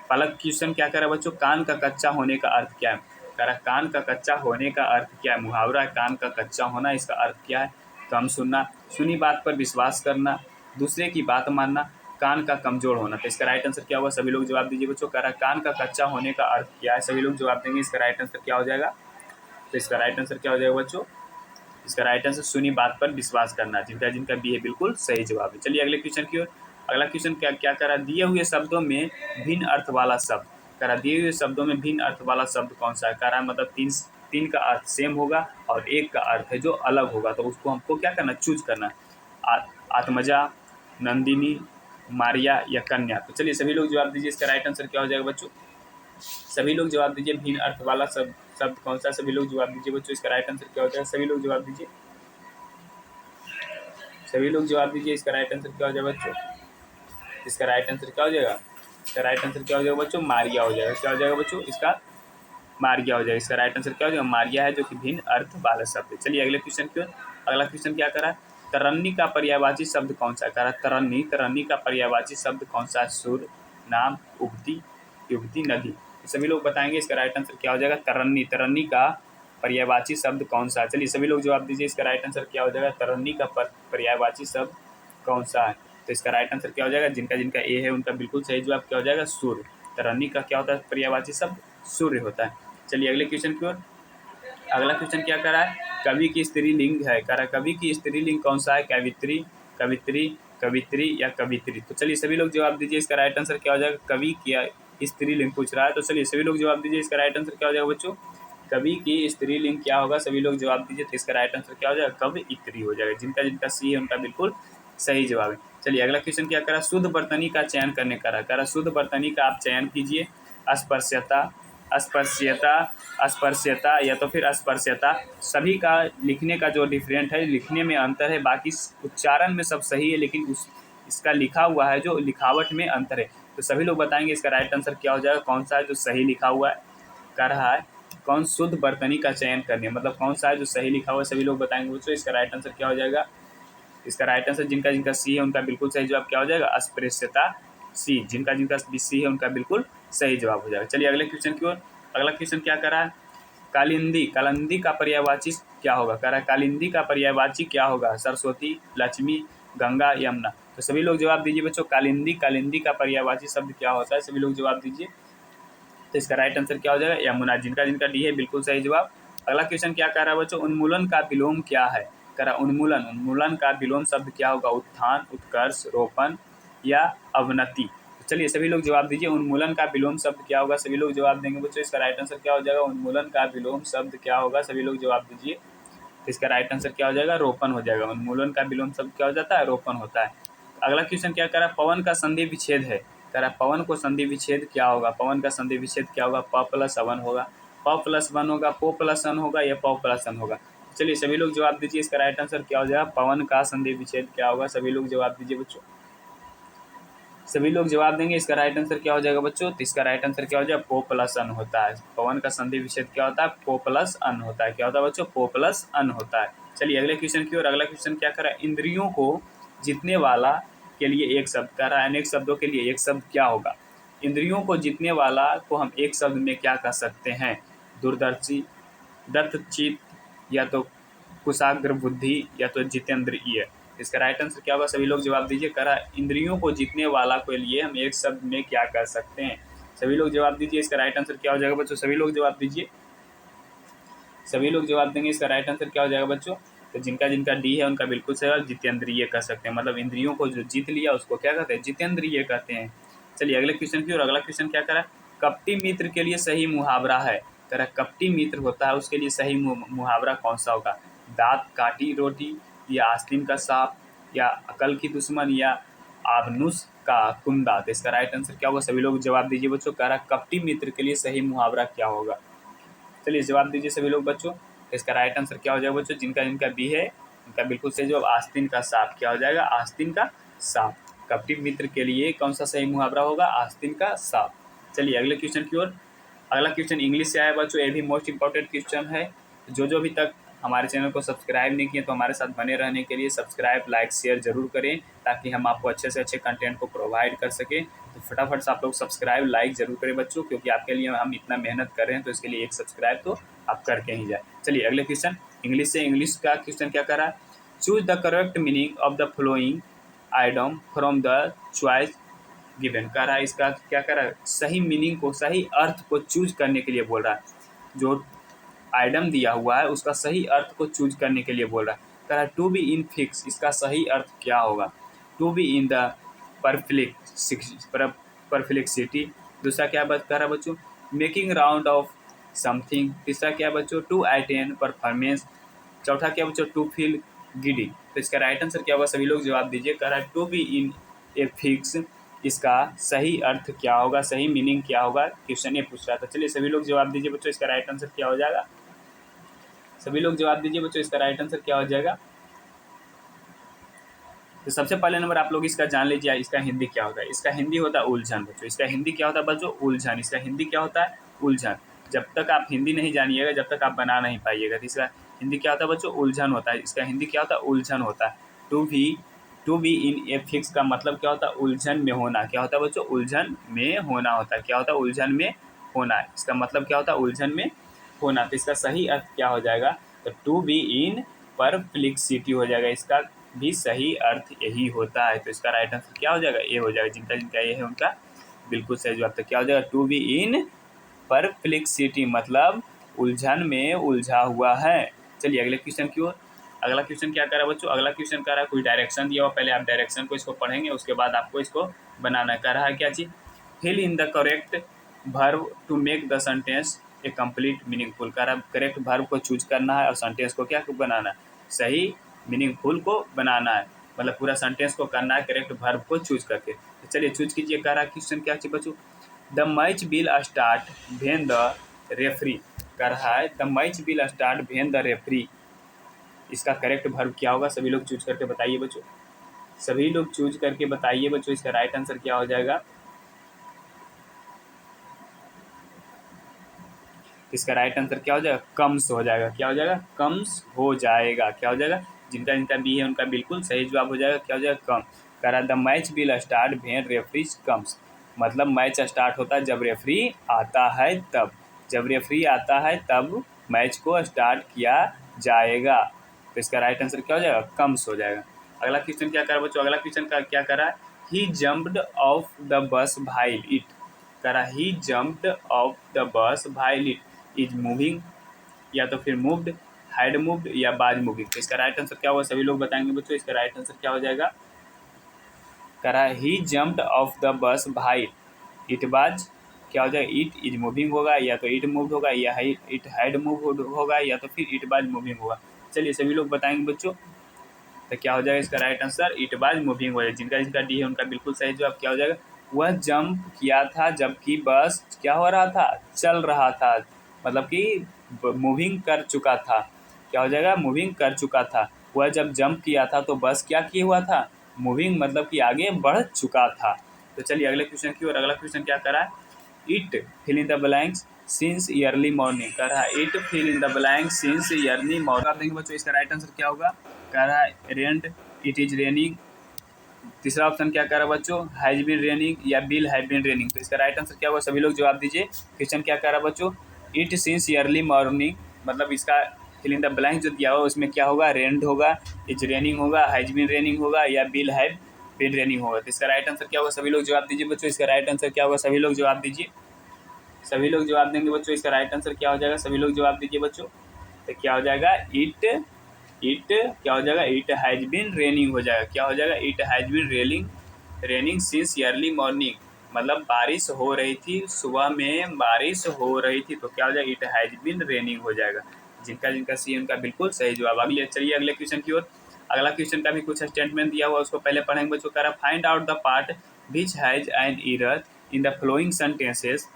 पहला क्वेश्चन क्या करा बच्चों, कान का कच्चा होने का अर्थ क्या है। करा कान का कच्चा होने का अर्थ क्या है। मुहावरा कान का कच्चा होना, इसका अर्थ क्या है। कम सुनना, सुनी बात पर विश्वास करना, दूसरे की बात मानना, कान का कमजोर होना। तो इसका राइट आंसर क्या होगा, सभी लोग जवाब दीजिए बच्चों। करा कान का कच्चा होने का अर्थ क्या है, सभी लोग जवाब देंगे। इसका राइट आंसर क्या हो जाएगा। तो इसका राइट आंसर क्या हो जाएगा बच्चों, इसका राइट आंसर सुनी बात पर विश्वास करना। जिनका जिनका बी है बिल्कुल सही जवाब है। चलिए अगले क्वेश्चन की ओर। अगला क्वेश्चन क्या क्या करा, दिए हुए शब्दों में भिन्न अर्थ वाला शब्द। करा दिए हुए शब्दों में भिन्न अर्थ वाला शब्द कौन सा है। करा मतलब तीन का अर्थ सेम होगा और एक का अर्थ है जो अलग होगा, तो उसको हमको क्या करना, चूज करना। आत्मजा, नंदिनी, मारिया या कन्या। तो चलिए सभी लोग जवाब दीजिए, इसका राइट आंसर क्या हो जाएगा बच्चों। सभी लोग जवाब दीजिए, भिन्न अर्थ वाला शब्द कौन सा। सभी लोग जवाब दीजिए बच्चों, इसका राइट आंसर क्या हो जाएगा। सभी लोग जवाब दीजिए, सभी लोग जवाब दीजिए, इसका राइट आंसर क्या हो जाएगा बच्चों। इसका राइट आंसर क्या हो जाएगा, इसका राइट आंसर क्या हो जाएगा बच्चों, मारिया हो जाएगा। क्या हो जाएगा बच्चों, इसका मारिया हो जाएगा। इसका राइट आंसर क्या हो जाएगा, मारिया है, जो कि भिन्न अर्थ वाला शब्द है। चलिए अगले क्वेश्चन की ओर। अगला क्वेश्चन क्या करा, तरन्नी का पर्यायवाची शब्द कौन सा है। करा तरन्नी का पर्यायवाची शब्द कौन सा है। सुर, नाम, उगती, युगती, नदी। सभी लोग बताएंगे इसका राइट आंसर क्या हो जाएगा। तरन्नी का पर्यायवाची शब्द कौन सा है। चलिए सभी लोग जवाब दीजिए, इसका राइट आंसर क्या हो जाएगा। तरन्नी का पर्यायवाची शब्द कौन सा है। तो इसका राइट आंसर क्या हो जाएगा, जिनका जिनका ए है उनका बिल्कुल सही जवाब क्या हो जाएगा, सूर्य। तरन्नी का क्या होता है पर्यायवाची शब्द, सूर्य होता है। चलिए अगले क्वेश्चन की ओर। अगला क्वेश्चन क्या करा है, कवि की स्त्रीलिंग है। करा कवि की स्त्रीलिंग कौन सा है। कवित्री, कवित्री, कवित्री या कवित्री। तो चलिए सभी लोग जवाब दीजिए, इसका राइट आंसर क्या हो जाएगा। कवि की स्त्रीलिंग पूछ रहा है, तो चलिए सभी लोग जवाब दीजिए, इसका राइट आंसर क्या हो जाएगा बच्चों। कवि की स्त्रीलिंग क्या होगा, सभी लोग जवाब दीजिए। तो इसका राइट आंसर क्या हो जाएगा, कवयित्री हो जाएगा। जिनका जिनका सी है उनका बिल्कुल सही जवाब है। चलिए अगला क्वेश्चन क्या करा, शुद्ध वर्तनी का चयन करने का रहा। करा शुद्ध वर्तनी का आप चयन कीजिए। अस्पृश्यता, अस्पृश्यता, अस्पृश्यता या तो फिर अस्पृश्यता। सभी का लिखने का जो डिफरेंट है, लिखने में अंतर है, बाकी उच्चारण में सब सही है, लेकिन इसका लिखा हुआ है जो लिखावट में अंतर है। तो सभी लोग बताएंगे इसका राइट आंसर क्या हो जाएगा, कौन सा है जो सही लिखा हुआ है। कर रहा है कौन शुद्ध वर्तनी का चयन करने, मतलब कौन सा है जो सही लिखा हुआ है। सभी लोग बताएंगे बच्चों, इसका राइट आंसर क्या हो जाएगा। इसका राइट आंसर जिनका जिनका सी है उनका बिल्कुल सही जवाब क्या हो जाएगा, अस्पृश्यता, सी। जिनका जिनका सी है उनका बिल्कुल सही जवाब हो जाएगा। चलिए अगले क्वेश्चन की ओर। अगला क्वेश्चन क्या करा है, कालिंदी, कालिंदी का पर्यायवाची क्या होगा। कह रहा है कालिंदी का पर्यायवाची क्या होगा। सरस्वती, लक्ष्मी, गंगा, यमुना। तो सभी लोग जवाब दीजिए बच्चों, कालिंदी, कालिंदी का पर्यायवाची शब्द क्या होता है। सभी लोग जवाब दीजिए। तो इसका राइट आंसर क्या हो जाएगा, यमुना। जिनका जिनका डी है बिल्कुल सही जवाब। अगला क्वेश्चन क्या कर रहा है बच्चों, उन्मूलन का विलोम क्या है। कह रहा उन्मूलन, उन्मूलन का विलोम शब्द क्या होगा। उत्थान, उत्कर्ष, रोपण या अवनति। तो चलिए सभी लोग जवाब दीजिए, उन्मूलन का विलोम शब्द क्या होगा। सभी लोग जवाब देंगे बच्चों, इसका राइट आंसर क्या हो जाएगा, उन्मूलन का विलोम शब्द क्या होगा। सभी लोग जवाब दीजिए। तो इसका राइट आंसर क्या हो जाएगा, रोपण हो जाएगा। उन्मूलन का विलोम शब्द क्या हो जाता है, रोपण होता है। अगला क्वेश्चन क्या करा, पवन का संधि विच्छेद है। कह रहा पवन को संधि विच्छेद क्या होगा। पवन का संधि विच्छेद क्या होगा, प प्लस अवन होगा, प प्लस वन होगा, पो प्लस अन होगा या प प्लस अन होगा। चलिए सभी लोग जवाब दीजिए, इसका राइट आंसर क्या हो जाएगा, पवन का संधि विच्छेद क्या होगा। सभी लोग जवाब दीजिए बच्चों, सभी लोग जवाब देंगे, इसका राइट आंसर क्या हो जाएगा बच्चों। तो इसका राइट आंसर क्या हो जाएगा, पो प्लस अन होता है। पवन का संधि विच्छेद क्या होता है, पो प्लस अन होता है। क्या होता है बच्चों, पो प्लस अन होता है। चलिए अगले क्वेश्चन की ओर। अगला क्वेश्चन क्या करा, इंद्रियों को जीतने वाला के लिए एक शब्द। कह रहा है अनेक शब्दों के लिए एक शब्द क्या होगा। इंद्रियों को जीतने वाला को हम एक शब्द में क्या कह सकते हैं। दूरदर्शी, दत्तचित या तो कुशाग्र बुद्धि या तो जितेंद्रिय। इसका राइट आंसर क्या होगा, सभी लोग जवाब दीजिए। करा इंद्रियों को जीतने वाला के लिए हम एक शब्द में क्या कह सकते हैं। सभी लोग जवाब दीजिए, इसका राइट आंसर क्या हो जाएगा बच्चों। सभी लोग जवाब दीजिए, सभी लोग जवाब देंगे, इसका राइट आंसर क्या हो जाएगा बच्चों। तो जिनका जिनका डी है उनका बिल्कुल सही, जितेंद्रिय कह सकते हैं। मतलब इंद्रियों को जो जीत लिया उसको क्या कहते हैं, जितेंद्रिय कहते हैं। चलिए अगले क्वेश्चन की ओर। अगला क्वेश्चन क्या करा, कपटी मित्र के लिए सही मुहावरा है। कह रहा कपटी मित्र होता है उसके लिए सही मुहावरा कौन सा होगा? दांत काटी रोटी, या आस्तीन का सांप, या अकल की दुश्मन, या आबनूस का कुंदा? तो इसका राइट आंसर क्या होगा? सभी लोग जवाब दीजिए बच्चों। कह रहा कपटी मित्र के लिए सही मुहावरा क्या होगा? चलिए जवाब दीजिए सभी लोग बच्चों। इसका राइट आंसर क्या हो जाएगा बच्चों? जिनका बी है उनका बिल्कुल सही जवाब आस्तीन का सांप। क्या हो जाएगा? आस्तीन का सांप। कपटी मित्र के लिए कौन सा सही मुहावरा होगा? आस्तीन का सांप। चलिए अगले क्वेश्चन की ओर। अगला क्वेश्चन इंग्लिश से आया बच्चों, ये भी मोस्ट इंपॉर्टेंट क्वेश्चन है। जो अभी तक हमारे चैनल को सब्सक्राइब नहीं किए तो हमारे साथ बने रहने के लिए सब्सक्राइब, लाइक, शेयर जरूर करें ताकि हम आपको अच्छे से अच्छे कंटेंट को प्रोवाइड कर सकें। तो फटाफट से आप लोग सब्सक्राइब, लाइक जरूर करें बच्चों, क्योंकि आपके लिए हम इतना मेहनत कर रहे हैं तो इसके लिए एक सब्सक्राइब तो आप करके ही जाए। चलिए अगले क्वेश्चन इंग्लिश से। इंग्लिश का क्वेश्चन क्या कर रहा है? Choose the correct meaning of the flowing item from the choice given. कर रहा है इसका क्या कर रहा है? सही मीनिंग को, सही अर्थ को चूज करने के लिए बोल रहा है। जो आइटम दिया हुआ है उसका सही अर्थ को चूज करने के लिए बोल रहा है। कह रहा है टू बी इन फिक्स, इसका सही अर्थ क्या होगा? To be in the perplexity. दूसरा क्या बात कर रहा है बच्चों? Making round of something. तीसरा क्या बच्चों? To attain performance. चौथा क्या बच्चों? To feel giddy. तो इसका राइट आंसर क्या होगा? सभी लोग जवाब दीजिए। कह रहा है to be in a fix, इसका सही अर्थ क्या होगा? सही मीनिंग क्या होगा? क्वेश्चन ये पूछ रहा था। चलिए सभी लोग जवाब दीजिए बच्चों। इसका राइट आंसर क्या हो जाएगा? सभी लोग जवाब दीजिए बच्चों। इसका राइट आंसर क्या हो जाएगा? तो सबसे पहले नंबर आप लोग इसका जान लीजिए, इसका हिंदी क्या होता है। इसका हिंदी होता है उलझन बच्चों। इसका हिंदी क्या होता है बच्चों? उलझन। इसका हिंदी क्या होता है? उलझन। जब तक आप हिंदी नहीं जानिएगा जब तक आप बना नहीं पाइएगा। तो इसका हिंदी क्या होता है बच्चों? उलझन होता है। इसका हिंदी क्या होता है? उलझन होता है। To be in a fix का मतलब क्या होता है? उलझन में होना। क्या होता है बच्चों? उलझन में होना होता है। क्या होता है? उलझन में होना। इसका मतलब क्या होता है? उलझन में होना। तो इसका सही अर्थ क्या हो जाएगा? तो टू बी इन परप्लेक्सिटी हो जाएगा। इसका भी सही अर्थ यही होता है। तो इसका राइट आंसर क्या हो जाएगा? ये हो जाएगा। जिनका जिनका ये है उनका बिल्कुल सही जवाब। तो क्या हो जाएगा? टू बी इन परप्लेक्सिटी मतलब उलझन में उलझा हुआ है। चलिए अगले क्वेश्चन की ओर। अगला क्वेश्चन क्या कर रहा है बच्चों? अगला क्वेश्चन कर रहा है कोई डायरेक्शन दिया हुआ, पहले आप डायरेक्शन को इसको पढ़ेंगे उसके बाद आपको इसको बनाना। कर रहा है क्या चीज़? Fill in the correct verb to make the sentence a complete meaningful. कर रहा है करेक्ट वर्ब को चूज करना है और सेंटेंस को क्या बनाना है? सही मीनिंगफुल को बनाना है। मतलब पूरा सेंटेंस को करना है करेक्ट वर्ब को चूज करके। तो चलिए चूज कीजिए। कह रहा है क्वेश्चन क्या चीज बच्चों? The match will start when the referee. कर रहा है the match will start when the referee, इसका करेक्ट वर्ब क्या होगा? सभी लोग चूज करके बताइए बच्चों। सभी लोग चूज करके बताइए बच्चों। इसका राइट आंसर क्या हो जाएगा? इसका राइट आंसर क्या हो जाएगा? कम्स हो जाएगा। क्या हो जाएगा? कम्स हो जाएगा। क्या हो जाएगा? जिनका जिनका बी है उनका बिल्कुल सही जवाब हो जाएगा। क्या हो जाएगा? कम। कह रहा the match will start when referee comes, मतलब मैच स्टार्ट होता है जब रेफरी आता है तब। जब रेफरी आता है तब मैच को स्टार्ट किया जाएगा। तो इसका राइट आंसर क्या हो जाएगा? कम्स हो जाएगा। अगला क्वेश्चन क्या कर रहा है बच्चों? अगला क्वेश्चन का क्या कर रहा है? He jumped off the bus while it. कह रहा he jumped off the bus while it is moving, या तो फिर मूव्ड, हैड मूव्ड, या बाज मूविंग। तो इसका राइट आंसर क्या होगा? सभी लोग बताएंगे बच्चों। इसका राइट आंसर क्या हो जाएगा? कह रहा है he jumped off the bus while it was, क्या हो जाएगा? इट इज मूविंग होगा, या तो इट मूव्ड होगा, या इट हैड मूव्ड होगा, या तो फिर इट बाज मूविंग होगा। चलिए सभी लोग बताएंगे बच्चों। तो क्या हो जाएगा इसका राइट आंसर? इट बाज मूविंग हो जाएगा। जिनका जिनका डी है उनका बिल्कुल सही जवाब क्या हो जाएगा? वह जंप किया था जबकि बस क्या हो रहा था? चल रहा था, मतलब कि मूविंग कर चुका था। क्या हो जाएगा? मूविंग कर चुका था। वह जब जंप किया था तो बस क्या किया हुआ था? मूविंग, मतलब कि आगे बढ़ चुका था। तो चलिए अगले क्वेश्चन की ओर। अगला क्वेश्चन क्या कर रहा है? It fill in the blanks since early morning. कर रहा है it fill in the blank since early morning. आप देंगे बच्चों इसका राइट आंसर क्या होगा? कह रहा है रेंट, इट इज रेनिंग। तीसरा ऑप्शन क्या कर रहा है बच्चों? हैज बीन रेनिंग या बिल हैव बीन रेनिंग। तो इसका राइट आंसर क्या होगा? सभी लोग जवाब दीजिए। क्वेश्चन क्या कर रहा है बच्चों? इट सिंस ईयरली मॉर्निंग, मतलब इसका फिल इन द ब्लैंक जो दिया हुआ उसमें क्या होगा? रेंड होगा, इज रेनिंग होगा, हैज बीन रेनिंग होगा, या बिल हैव बीन रेनिंग होगा। तो इसका राइट आंसर क्या होगा? सभी लोग जवाब दीजिए बच्चों। इसका राइट आंसर क्या होगा? सभी लोग जवाब दीजिए। सभी लोग जवाब देंगे बच्चों। इसका राइट आंसर क्या हो जाएगा? सभी लोग जवाब दीजिए बच्चों। तो क्या हो जाएगा? इट क्या हो जाएगा? इट हैज बीन रेनिंग हो जाएगा। क्या हो जाएगा? It has been raining since early morning. मतलब बारिश हो रही थी, सुबह में बारिश हो रही थी, तो क्या हो जाएगा, इट हैज बीन रेनिंग हो जाएगा। जिनका जिनका सी उनका बिल्कुल सही जवाब। अगले चलिए अगले क्वेश्चन की ओर। अगला क्वेश्चन का भी कुछ स्टेटमेंट दिया हुआ, उसको पहले पढ़ेंगे बच्चों। कह रहा find out the part which has an error in the following sentences,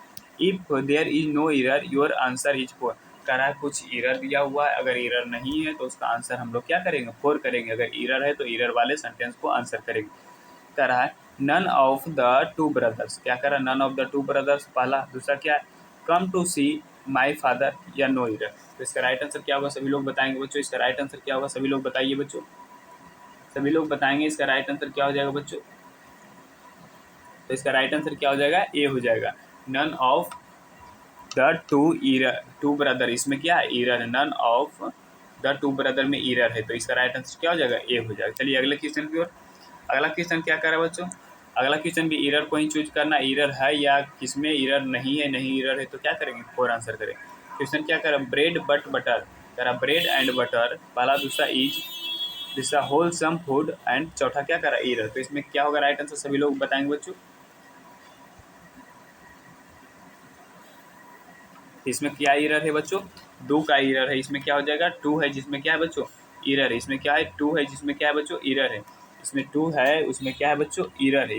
if there is no error your answer is 4। कह रहा है कुछ एरर दिया हुआ है, अगर एरर नहीं है तो उसका आंसर हम लोग क्या करेंगे, 4 करेंगे। अगर एरर है तो एरर वाले सेंटेंस को आंसर करेंगे। कह रहा है none of the two brothers, क्या कह रहा है, none of the two brothers पहला। दूसरा क्या है, come to see my father या नो एरर। तो इसका राइट आंसर क्या होगा, सभी लोग बताएंगे बच्चों। इसका राइट आंसर क्या होगा, सभी लोग बताइए बच्चों, सभी लोग बताएंगे इसका राइट आंसर क्या हो जाएगा बच्चों। तो इसका राइट आंसर क्या हो जाएगा, ए हो जाएगा। None of the two brother, इसमें क्या है, एरर है। None of the two brother में एरर है, तो इसका राइट आंसर क्या हो जाएगा, ए हो जाएगा। चलिए अगले क्वेश्चन की ओर। अगला क्वेश्चन क्या कर रहा है बच्चों, अगला क्वेश्चन भी एरर को ही चूज करना, एरर है या किसमें एरर नहीं है, नहीं एरर है तो क्या करेंगे, 4 आंसर करें। क्वेश्चन क्या कर रहा है, ब्रेड बट बटर, कह रहा ब्रेड एंड बटर पहला, दूसरा इज, तीसरा होलसम फूड एंड चौथा क्या कर रहा है, एरर। तो इसमें क्या होगा राइट आंसर, सभी लोग बताएंगे बच्चों। इसमें क्या एरर है बच्चों, 2 का एरर है। इसमें क्या हो जाएगा, 2 है जिसमें क्या है बच्चों, एरर है। इसमें क्या है, 2 है जिसमें क्या है बच्चों, एरर है। इसमें 2 है, उसमें क्या है बच्चों, एरर है।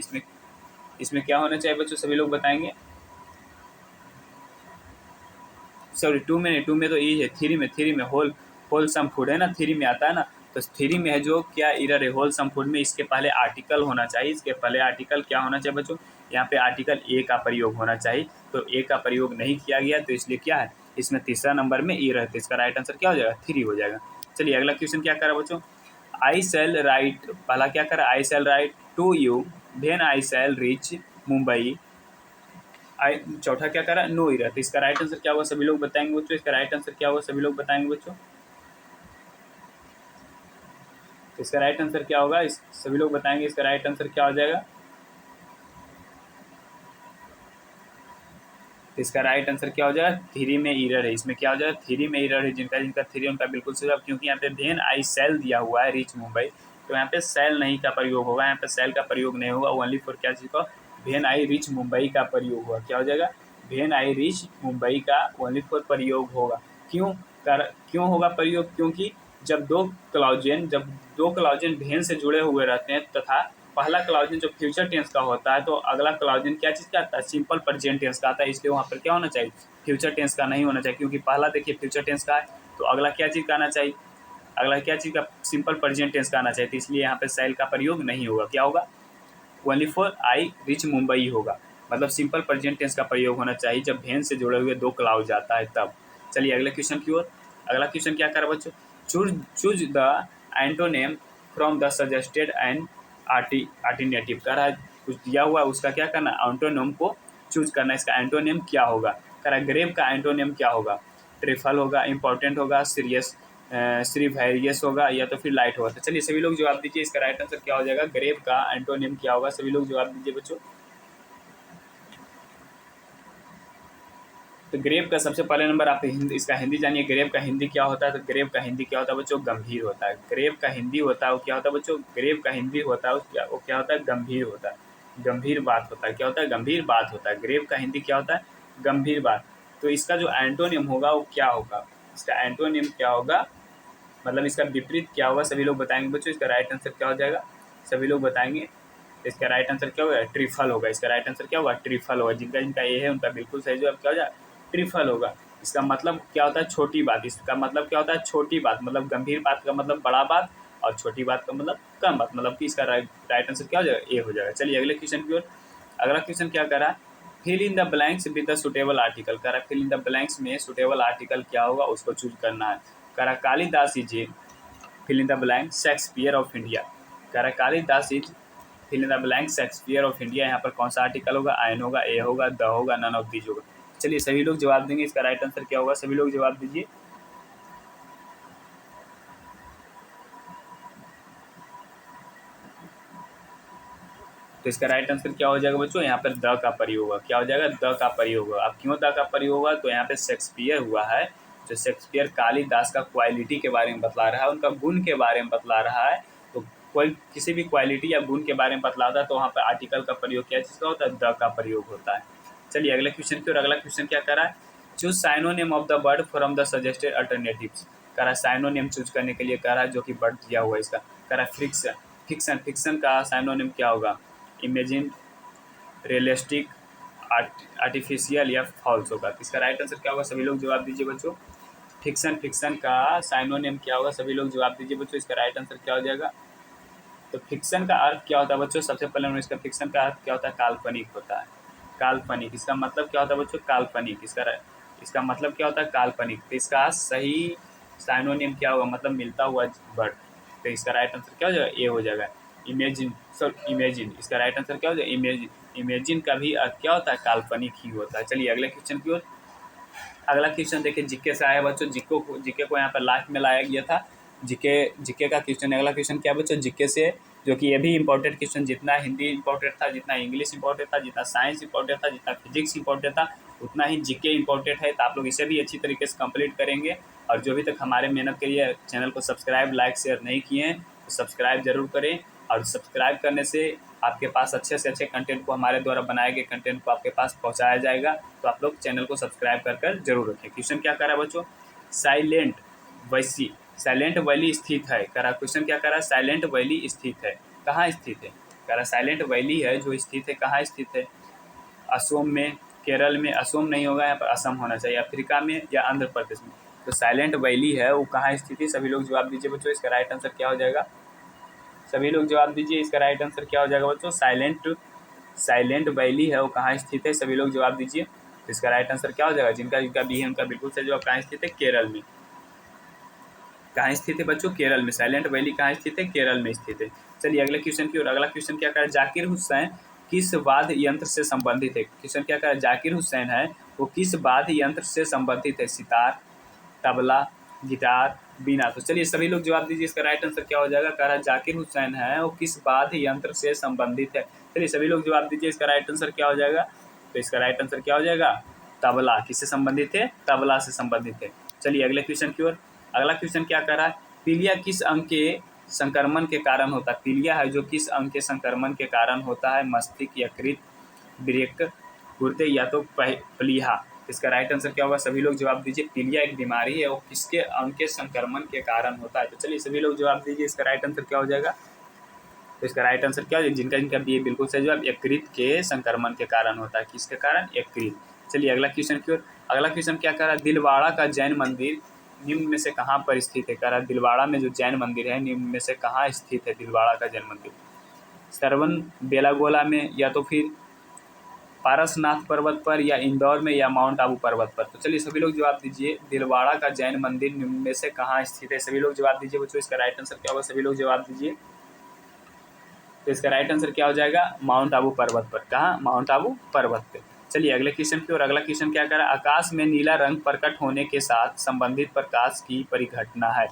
इसमें क्या होना चाहिए बच्चों, सभी लोग बताएंगे। सॉरी 2 में नहीं, 2 में तो ई है, 3 में होलसम फूड है ना, 3 में आता है ना। तो 3 में है जो क्या एरर है, होलसम फूड में इसके पहले आर्टिकल होना चाहिए। इसके पहले आर्टिकल क्या होना चाहिए बच्चों, यहाँ पे आर्टिकल ए का प्रयोग होना चाहिए। तो ए का प्रयोग नहीं किया गया, तो इसलिए क्या है, इसमें तीसरा नंबर में एरर है। तो इसका राइट आंसर क्या हो जाएगा, 3 हो जाएगा। चलिए अगला क्वेश्चन क्या करा बच्चों, आई सेल राइट, पहला क्या करा, I shall write to you then I shall reach Mumbai. चौथा क्या करा, नो एरर। तो इसका राइट आंसर क्या होगा, सभी लोग बताएंगे बच्चों। इसका राइट आंसर क्या होगा, सभी लोग बताएंगे बच्चों। तो इसका राइट आंसर क्या होगा, सभी लोग बताएंगे इसका राइट आंसर क्या हो जाएगा। तो इसका राइट आंसर क्या हो जाएगा, 3 में एरर है। इसमें क्या हो जाएगा, 3 में एरर है। जिनका जिनका 3 उनका बिल्कुल सही जवाब, क्योंकि यहाँ पे देन आई सेल दिया हुआ है रीच मुंबई, तो यहाँ पे सेल नहीं का प्रयोग होगा, यहाँ पे सेल का प्रयोग नहीं होगा। ओनली फॉर क्या चीज़ का, वेन आई रीच मुंबई का प्रयोग होगा। क्या हो जाएगा, वेन आई रीच मुंबई का ओनली फॉर प्रयोग होगा। क्यों होगा प्रयोग, क्योंकि जब दो क्लाउजन भेन से जुड़े हुए रहते हैं तथा पहला क्लाउजन जो फ्यूचर टेंस का होता है, तो अगला क्लाउजन क्या चीज़ का आता है, सिंपल प्रेजेंट टेंस का आता है। इसलिए वहाँ पर क्या होना चाहिए, फ्यूचर टेंस का नहीं होना चाहिए, क्योंकि पहला देखिए फ्यूचर टेंस का है, तो अगला क्या चीज़ का आना चाहिए, अगला क्या चीज़ का, सिंपल प्रेजेंट टेंस का आना चाहिए। तो इसलिए यहाँ पे सेल का प्रयोग नहीं होगा। क्या होगा, only for I rich Mumbai होगा। मतलब सिंपल प्रेजेंट टेंस का प्रयोग होना चाहिए जब भेन से जुड़े हुए 2 क्लाउज आता है तब। चलिए अगले क्वेश्चन की ओर। अगला क्वेश्चन क्या कर बच्चों, choose the antonym from the suggested and alternative. कह रहा है कुछ दिया हुआ है, उसका क्या करना, एंटोनेम को चूज करना। इसका एंटोनेम क्या होगा, कह रहा है ग्रेव का एंटोनेम क्या होगा, ट्रिफल होगा, इंपॉर्टेंट होगा, सीरियस, सिर्फ हैरियस होगा, या तो फिर लाइट होगा। तो चलिए सभी लोग जवाब दीजिए, इसका राइट आंसर क्या हो जाएगा, ग्रेव का एंटोनिम क्या होगा, सभी लोग जवाब दीजिए बच्चों। तो ग्रेव का सबसे पहले नंबर आप इसका हिंदी जानिए, ग्रेव का हिंदी क्या होता है। तो ग्रेव का हिंदी क्या होता है बच्चों, गंभीर होता है। ग्रेव का हिंदी होता है वो क्या होता है बच्चों, ग्रेव का हिंदी होता है वो क्या होता है, गंभीर होता है, गंभीर बात होता है। क्या होता है, गंभीर बात होता है। ग्रेव का हिंदी क्या होता है, गंभीर बात। तो इसका जो एंटोनिम होगा वो क्या होगा, इसका एंटोनिम क्या होगा, मतलब इसका विपरीत क्या होगा, सभी लोग बताएंगे बच्चों। इसका राइट आंसर क्या हो जाएगा, सभी लोग बताएंगे। इसका राइट आंसर क्या होगा, ट्रिफल होगा। इसका राइट आंसर क्या होगा, ट्रिफल होगा। जिनका जिनका ये है उनका बिल्कुल सही जवाब क्या हो जाए, ट्रिफल होगा। इसका मतलब क्या होता है, छोटी बात। इसका मतलब क्या होता है, छोटी बात, मतलब गंभीर बात का मतलब बड़ा बात, और छोटी बात का मतलब कम बात, मतलब कि इसका राइट आंसर क्या हो जाएगा, ए हो जाएगा। चलिए अगले क्वेश्चन की ओर। अगला क्वेश्चन क्या करा, fill in the blanks with the suitable article. करा फिल इन द ब्लैंक्स में सुटेबल आर्टिकल क्या होगा उसको चूज करना है। करा Kalidas is fill in the blank Shakespeare of India. कह रहा है Kalidas is fill in the blank Shakespeare of India. यहाँ पर कौन सा आर्टिकल होगा, आयन होगा, ए होगा, द होगा, नन ऑफ दीज होगा। चलिए सभी लोग जवाब देंगे, इसका राइट आंसर क्या होगा, सभी लोग जवाब दीजिए। तो इसका राइट आंसर क्या हो जाएगा बच्चों, यहाँ पर द का प्रयोग होगा। क्या हो जाएगा, द का प्रयोग होगा। अब क्यों द का प्रयोग होगा, तो यहाँ पे शेक्सपियर हुआ है, जो शेक्सपियर कालिदास का क्वालिटी के बारे में बतला रहा है, उनका गुण के बारे में बतला रहा है। तो कोई किसी भी क्वालिटी या गुण के बारे में बतलाता है तो वहाँ पर आर्टिकल का प्रयोग क्या चीज़ का होता है, द का प्रयोग होता है। चलिए अगले क्वेश्चन की ओर। अगला क्वेश्चन क्या करा है, choose synonym of the word from the suggested alternatives. कह रहा है साइनोनिम चूज करने के लिए कह रहा है जो कि वर्ड दिया हुआ है इसका। कह रहा है फ्रिक्शन, फिक्शन, फिक्शन का साइनोनिम क्या होगा, इमेजिन, रियलिस्टिक, आर्टिफिशियल या फॉल्स होगा। इसका राइट आंसर क्या होगा, सभी लोग जवाब दीजिए बच्चों। फिक्शन, फिक्शन का साइनोनिम क्या होगा, सभी लोग जवाब दीजिए बच्चों। इसका राइट आंसर क्या हो जाएगा, तो फिक्शन का अर्थ क्या होता है बच्चों, सबसे पहले इसका फिक्शन का अर्थ क्या होता है, काल्पनिक होता है। काल्पनिक, इसका मतलब क्या होता है बच्चों, काल्पनिक। इसका मतलब क्या होता है, काल्पनिक। तो इसका सही साइनोनिम क्या होगा, मतलब मिलता हुआ वर्ड। तो इसका राइट आंसर क्या हो जाएगा, ए हो जाएगा। इमेजिन, इमेजिन, इसका राइट आंसर क्या हो जाएगा, इमेजिन। इमेजिन का भी अर्थ क्या होता है, काल्पनिक ही होता है। चलिए अगले क्वेश्चन की ओर। अगला क्वेश्चन देखिए जीके से आया बच्चों। जीके को यहाँ पर लास्ट में लाया गया था। जीके का क्वेश्चन, अगला क्वेश्चन क्या बच्चों, जीके से, जो कि ये भी इंपॉर्टेंट क्वेश्चन, जितना हिंदी इंपॉर्टेंट था, जितना इंग्लिश इंपॉर्टेंट था, जितना साइंस इंपॉर्टेंट था, जितना फिजिक्स इंपॉर्टेंट था, उतना ही जीके इंपॉर्टेंट है। तो आप लोग इसे भी अच्छी तरीके से कंप्लीट करेंगे। और जो भी तक हमारे मेहनत के लिए चैनल को सब्सक्राइब, लाइक, शेयर नहीं किए हैं तो सब्सक्राइब जरूर करें। और सब्सक्राइब करने से आपके पास अच्छे से अच्छे कंटेंट को, हमारे द्वारा बनाए गए कंटेंट को आपके पास पहुंचाया जाएगा। तो आप लोग चैनल को सब्सक्राइब कर जरूर रखें। क्वेश्चन क्या कर रहा है बच्चों, साइलेंट वैसी, साइलेंट वैली स्थित है। कह रहा क्वेश्चन क्या कर रहा है, साइलेंट वैली स्थित है, कहाँ स्थित है। कह रहा साइलेंट वैली है जो स्थित है, कहाँ स्थित है, असम में, केरल में, असम नहीं होगा यहाँ पर, असम होना चाहिए, अफ्रीका में या आंध्र प्रदेश में। तो साइलेंट वैली है वो कहाँ स्थित है, सभी लोग जवाब दीजिए बच्चों। इसका राइट आंसर क्या हो जाएगा, सभी लोग जवाब दीजिए। इसका राइट आंसर क्या हो जाएगा बच्चों, साइलेंट वैली है वो कहाँ स्थित है, सभी लोग जवाब दीजिए। तो इसका राइट आंसर क्या हो जाएगा, जिनका बी है उनका बिल्कुल सही जवाब। कहाँ स्थित है, केरल में। कहाँ स्थित है बच्चों, केरल में। साइलेंट वैली कहाँ स्थित है, केरल में स्थित है। चलिए अगले क्वेश्चन की ओर। अगला क्वेश्चन क्या करें, जाकिर हुसैन किस वाद्य यंत्र से संबंधित है। क्वेश्चन क्या करें, जाकिर हुसैन है वो किस वाद्य यंत्र से संबंधित है, सितार, तबला, गिटार, बीना। तो चलिए सभी लोग जवाब दीजिए। इसका राइट आंसर क्या हो जाएगा, कह रहा जाकिर हुसैन है वो किस वाद्य यंत्र से संबंधित है। चलिए सभी लोग जवाब दीजिए। इसका राइट आंसर क्या हो जाएगा, तो इसका राइट आंसर क्या हो जाएगा, तबला। किससे संबंधित है, तबला से संबंधित है। चलिए अगले क्वेश्चन की ओर। अगला क्वेश्चन क्या कर रहा है, पीलिया किस अंग के संक्रमण के कारण होता है। पीलिया है जो किस अंग के संक्रमण के कारण होता है, मस्तिष्क, यकृत, वृक्क, गुर्दे या तो प्लीहा। इसका राइट आंसर क्या होगा, सभी लोग जवाब दीजिए। पीलिया एक बीमारी है वो किसके अंग के संक्रमण के कारण होता है। तो चलिए सभी लोग जवाब दीजिए। इसका राइट आंसर क्या हो जाएगा, तो इसका राइट आंसर क्या हो जाएगा, जिनका बी बिल्कुल सही जवाब, यकृत के संक्रमण के कारण होता है। किसके कारण, यकृत। चलिए अगला क्वेश्चन की ओर। अगला क्वेश्चन क्या कर रहा है, दिलवाड़ा का जैन मंदिर निम्न में से कहाँ पर स्थित है। कह रहा है दिलवाड़ा में जो जैन मंदिर है निम्न में से कहाँ स्थित है, दिलवाड़ा का जैन मंदिर, सरवन बेलागोला में, या तो फिर पारसनाथ पर्वत पर, या इंदौर में, या माउंट आबू पर्वत पर। तो चलिए सभी लोग जवाब दीजिए। दिलवाड़ा का जैन मंदिर निम्न में से कहाँ स्थित है, सभी लोग जवाब दीजिए बच्चों। इसका राइट आंसर क्या होगा, सभी लोग जवाब दीजिए। तो इसका राइट आंसर क्या हो जाएगा, माउंट आबू पर्वत पर। कहाँ, माउंट आबू पर्वत पे। चलिए अगले क्वेश्चन की ओर। अगला क्वेश्चन क्या कर रहा है, आकाश में नीला रंग प्रकट होने के साथ संबंधित प्रकाश की परिघटना है।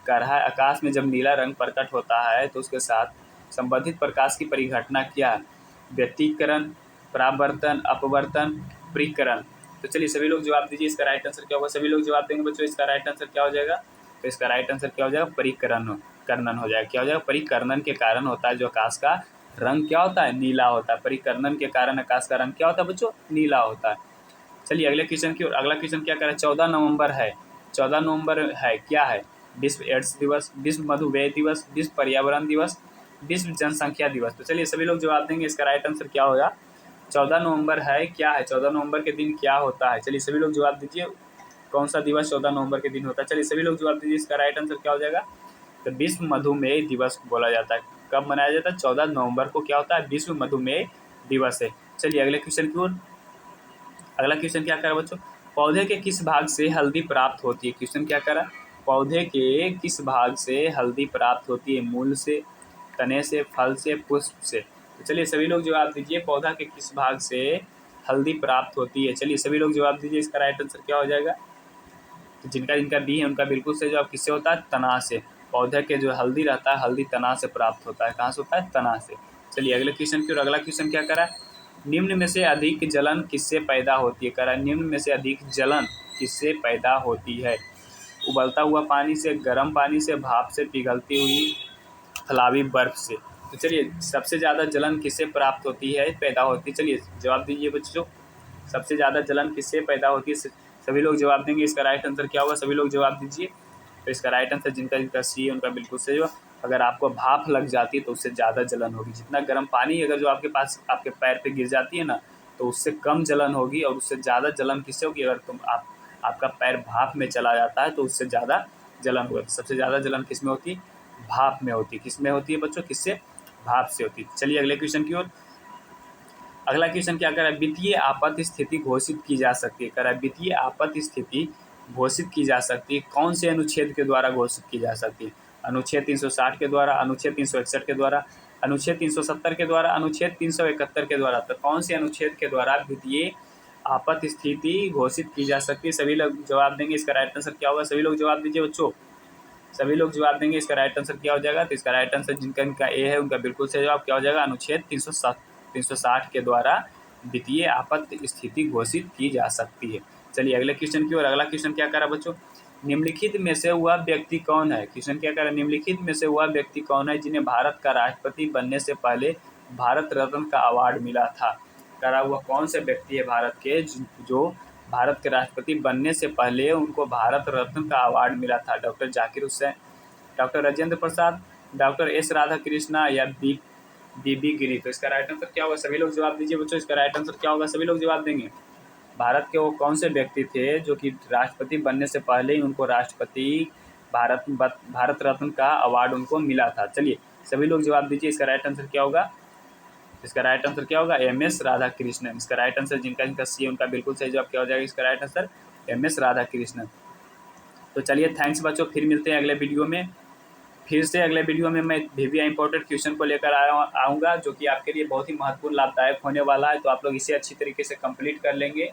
कह रहा है आकाश में जब नीला रंग प्रकट होता है तो उसके साथ संबंधित प्रकाश की परिघटना क्या है, व्यतिकरण, परावर्तन, अपवर्तन, परिकरण। तो चलिए सभी लोग जवाब दीजिए। इसका राइट आंसर क्या होगा, सभी लोग जवाब देंगे बच्चों। इसका राइट आंसर क्या हो जाएगा, तो इसका राइट आंसर क्या हो जाएगा, परिकरण, कर्णन हो जाएगा। क्या हो जाएगा, परिकर्णन के कारण होता है जो आकाश का रंग क्या होता है, नीला होता है। परिकर्णन के कारण आकाश का रंग क्या होता है बच्चों, नीला होता है। चलिए अगले क्वेश्चन की ओर। अगला क्वेश्चन क्या कर रहा है, 14 नवंबर है, 14 नवंबर है क्या है, विश्व एड्स दिवस, विश्व मधुमेह दिवस, विश्व पर्यावरण दिवस, विश्व जनसंख्या दिवस। तो चलिए सभी लोग जवाब देंगे। इसका राइट आंसर क्या होगा, 14 नवंबर है क्या है, 14 नवंबर के दिन क्या होता है। चलिए सभी लोग जवाब दीजिए, कौन सा दिवस 14 नवंबर के दिन होता है। चलिए सभी लोग जवाब दीजिए। इसका राइट आंसर क्या हो जाएगा, तो विश्व मधुमेह दिवस बोला जाता है। कब मनाया जाता है, 14 नवंबर को क्या होता है, विश्व मधुमेह दिवस है। चलिए अगले क्वेश्चन की ओर। अगला क्वेश्चन क्या करा बच्चों, पौधे के किस भाग से हल्दी प्राप्त होती है। क्वेश्चन क्या करा, पौधे के किस भाग से हल्दी प्राप्त होती है, मूल से, तने से, फल से, पुष्प से। तो चलिए सभी लोग जवाब दीजिए, पौधा के किस भाग से हल्दी प्राप्त होती है। चलिए सभी लोग जवाब दीजिए। इसका राइट आंसर क्या हो जाएगा, तो जिनका बी है उनका बिल्कुल सही जवाब। किससे होता है, तना से। पौधे के जो हल्दी रहता है, हल्दी तना से प्राप्त होता है। कहाँ से होता है, तना से। चलिए अगले क्वेश्चन की ओर। अगला क्वेश्चन क्या करा, निम्न में से अधिक जलन किससे पैदा होती है। कह रहा है निम्न में से अधिक जलन किससे पैदा होती है, उबलता हुआ पानी से, गर्म पानी से, भाप से, पिघलती हुई स्थलावी बर्फ से। तो चलिए, सबसे ज़्यादा जलन किससे प्राप्त होती है, पैदा होती है? चलिए जवाब दीजिए बच्चों, सबसे ज़्यादा जलन किससे पैदा होती है? सभी लोग जवाब देंगे। इसका राइट आंसर क्या होगा? सभी लोग जवाब दीजिए। तो इसका राइट आंसर जिनका सी है उनका बिल्कुल सही होगा। अगर आपको भाप लग जाती है तो उससे ज़्यादा जलन होगी। जितना गर्म पानी अगर जो आपके पास आपके पैर पे गिर जाती है ना, तो उससे कम जलन होगी, और उससे ज़्यादा जलन किससे होगी? अगर आपका पैर भाप में चला जाता है तो उससे ज़्यादा जलन होगा। सबसे ज़्यादा जलन किस में होती है? भाप में होती है। किस में होती है बच्चों? किससे? भाप से होती है। चलिए अगले क्वेश्चन की ओर। अगला क्वेश्चन क्या कर रहा है? वित्तीय आपात स्थिति घोषित की जा सकती है। कर रहा है वित्तीय आपात स्थिति घोषित की जा सकती है कौन से अनुच्छेद के द्वारा घोषित की जा सकती है? अनुच्छेद 360 के द्वारा, अनुच्छेद 361 के द्वारा, अनुच्छेद 370 के द्वारा, अनुच्छेद 371 के द्वारा। तो कौन से अनुच्छेद के द्वारा वित्तीय आपात स्थिति घोषित की जा सकती है? सभी लोग जवाब देंगे। इसका राइट आंसर क्या होगा? सभी लोग जवाब दीजिए बच्चों। सभी लोग जवाब देंगे। इसका राइट आंसर क्या हो जाएगा? तो इसका राइट आंसर जिनका ए है उनका बिल्कुल सही जवाब क्या हो जाएगा? अनुच्छेद 360 के द्वारा वित्तीय आपात स्थिति घोषित की जा सकती है। चलिए अगले क्वेश्चन की ओर। अगला क्वेश्चन क्या करा बच्चों? निम्नलिखित में से वह व्यक्ति कौन है? क्वेश्चन क्या करा? निम्नलिखित में से वह व्यक्ति कौन है जिन्हें भारत का राष्ट्रपति बनने से पहले भारत रत्न का अवार्ड मिला था? करा हुआ कौन से व्यक्ति है भारत के जो भारत के राष्ट्रपति बनने से पहले उनको भारत रत्न का अवार्ड मिला था? Doctor Zakir Hussain, doctor Rajendra Prasad, doctor S Radhakrishna या बीबी गिरी। तो इसका राइट आंसर क्या होगा? सभी लोग जवाब दीजिए बच्चों। इसका राइट आंसर क्या होगा? सभी लोग जवाब देंगे। भारत के वो कौन से व्यक्ति थे जो कि राष्ट्रपति बनने से पहले ही उनको राष्ट्रपति भारत रत्न का अवार्ड उनको मिला था? चलिए सभी लोग जवाब दीजिए। इसका राइट आंसर क्या होगा? इसका राइट आंसर क्या होगा? MS राधाकृष्णन। इसका राइट आंसर जिनका सी है उनका बिल्कुल सही जवाब क्या हो जाएगा? इसका राइट आंसर MS राधाकृष्णन। तो चलिए थैंक्स बच्चों, फिर मिलते हैं अगले वीडियो में। फिर से अगले वीडियो में मैं VVI इंपॉर्टेंट क्वेश्चन को लेकर आऊँगा जो कि आपके लिए बहुत ही महत्वपूर्ण लाभदायक होने वाला है। तो आप लोग इसे अच्छी तरीके से कंप्लीट कर लेंगे।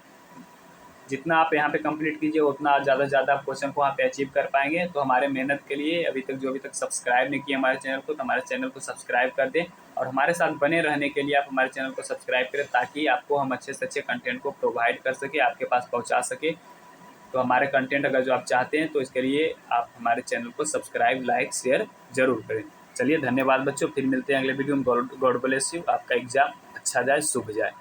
जितना आप यहाँ पे कंप्लीट कीजिए उतना आप ज़्यादा से ज़्यादा क्वेश्चन को वहाँ पे अचीव कर पाएंगे। तो हमारे मेहनत के लिए अभी तक सब्सक्राइब नहीं किया हमारे चैनल को, तो हमारे चैनल को सब्सक्राइब कर दें, और हमारे साथ बने रहने के लिए आप हमारे चैनल को सब्सक्राइब करें ताकि आपको हम अच्छे से अच्छे कंटेंट को प्रोवाइड कर सके, आपके पास पहुँचा सके। तो हमारे कंटेंट अगर जो आप चाहते हैं तो इसके लिए आप हमारे चैनल को सब्सक्राइब, लाइक, शेयर जरूर करें। चलिए धन्यवाद बच्चों, फिर मिलते हैं अगले वीडियो में। God bless you. आपका एग्जाम अच्छा जाए, शुभ जाए।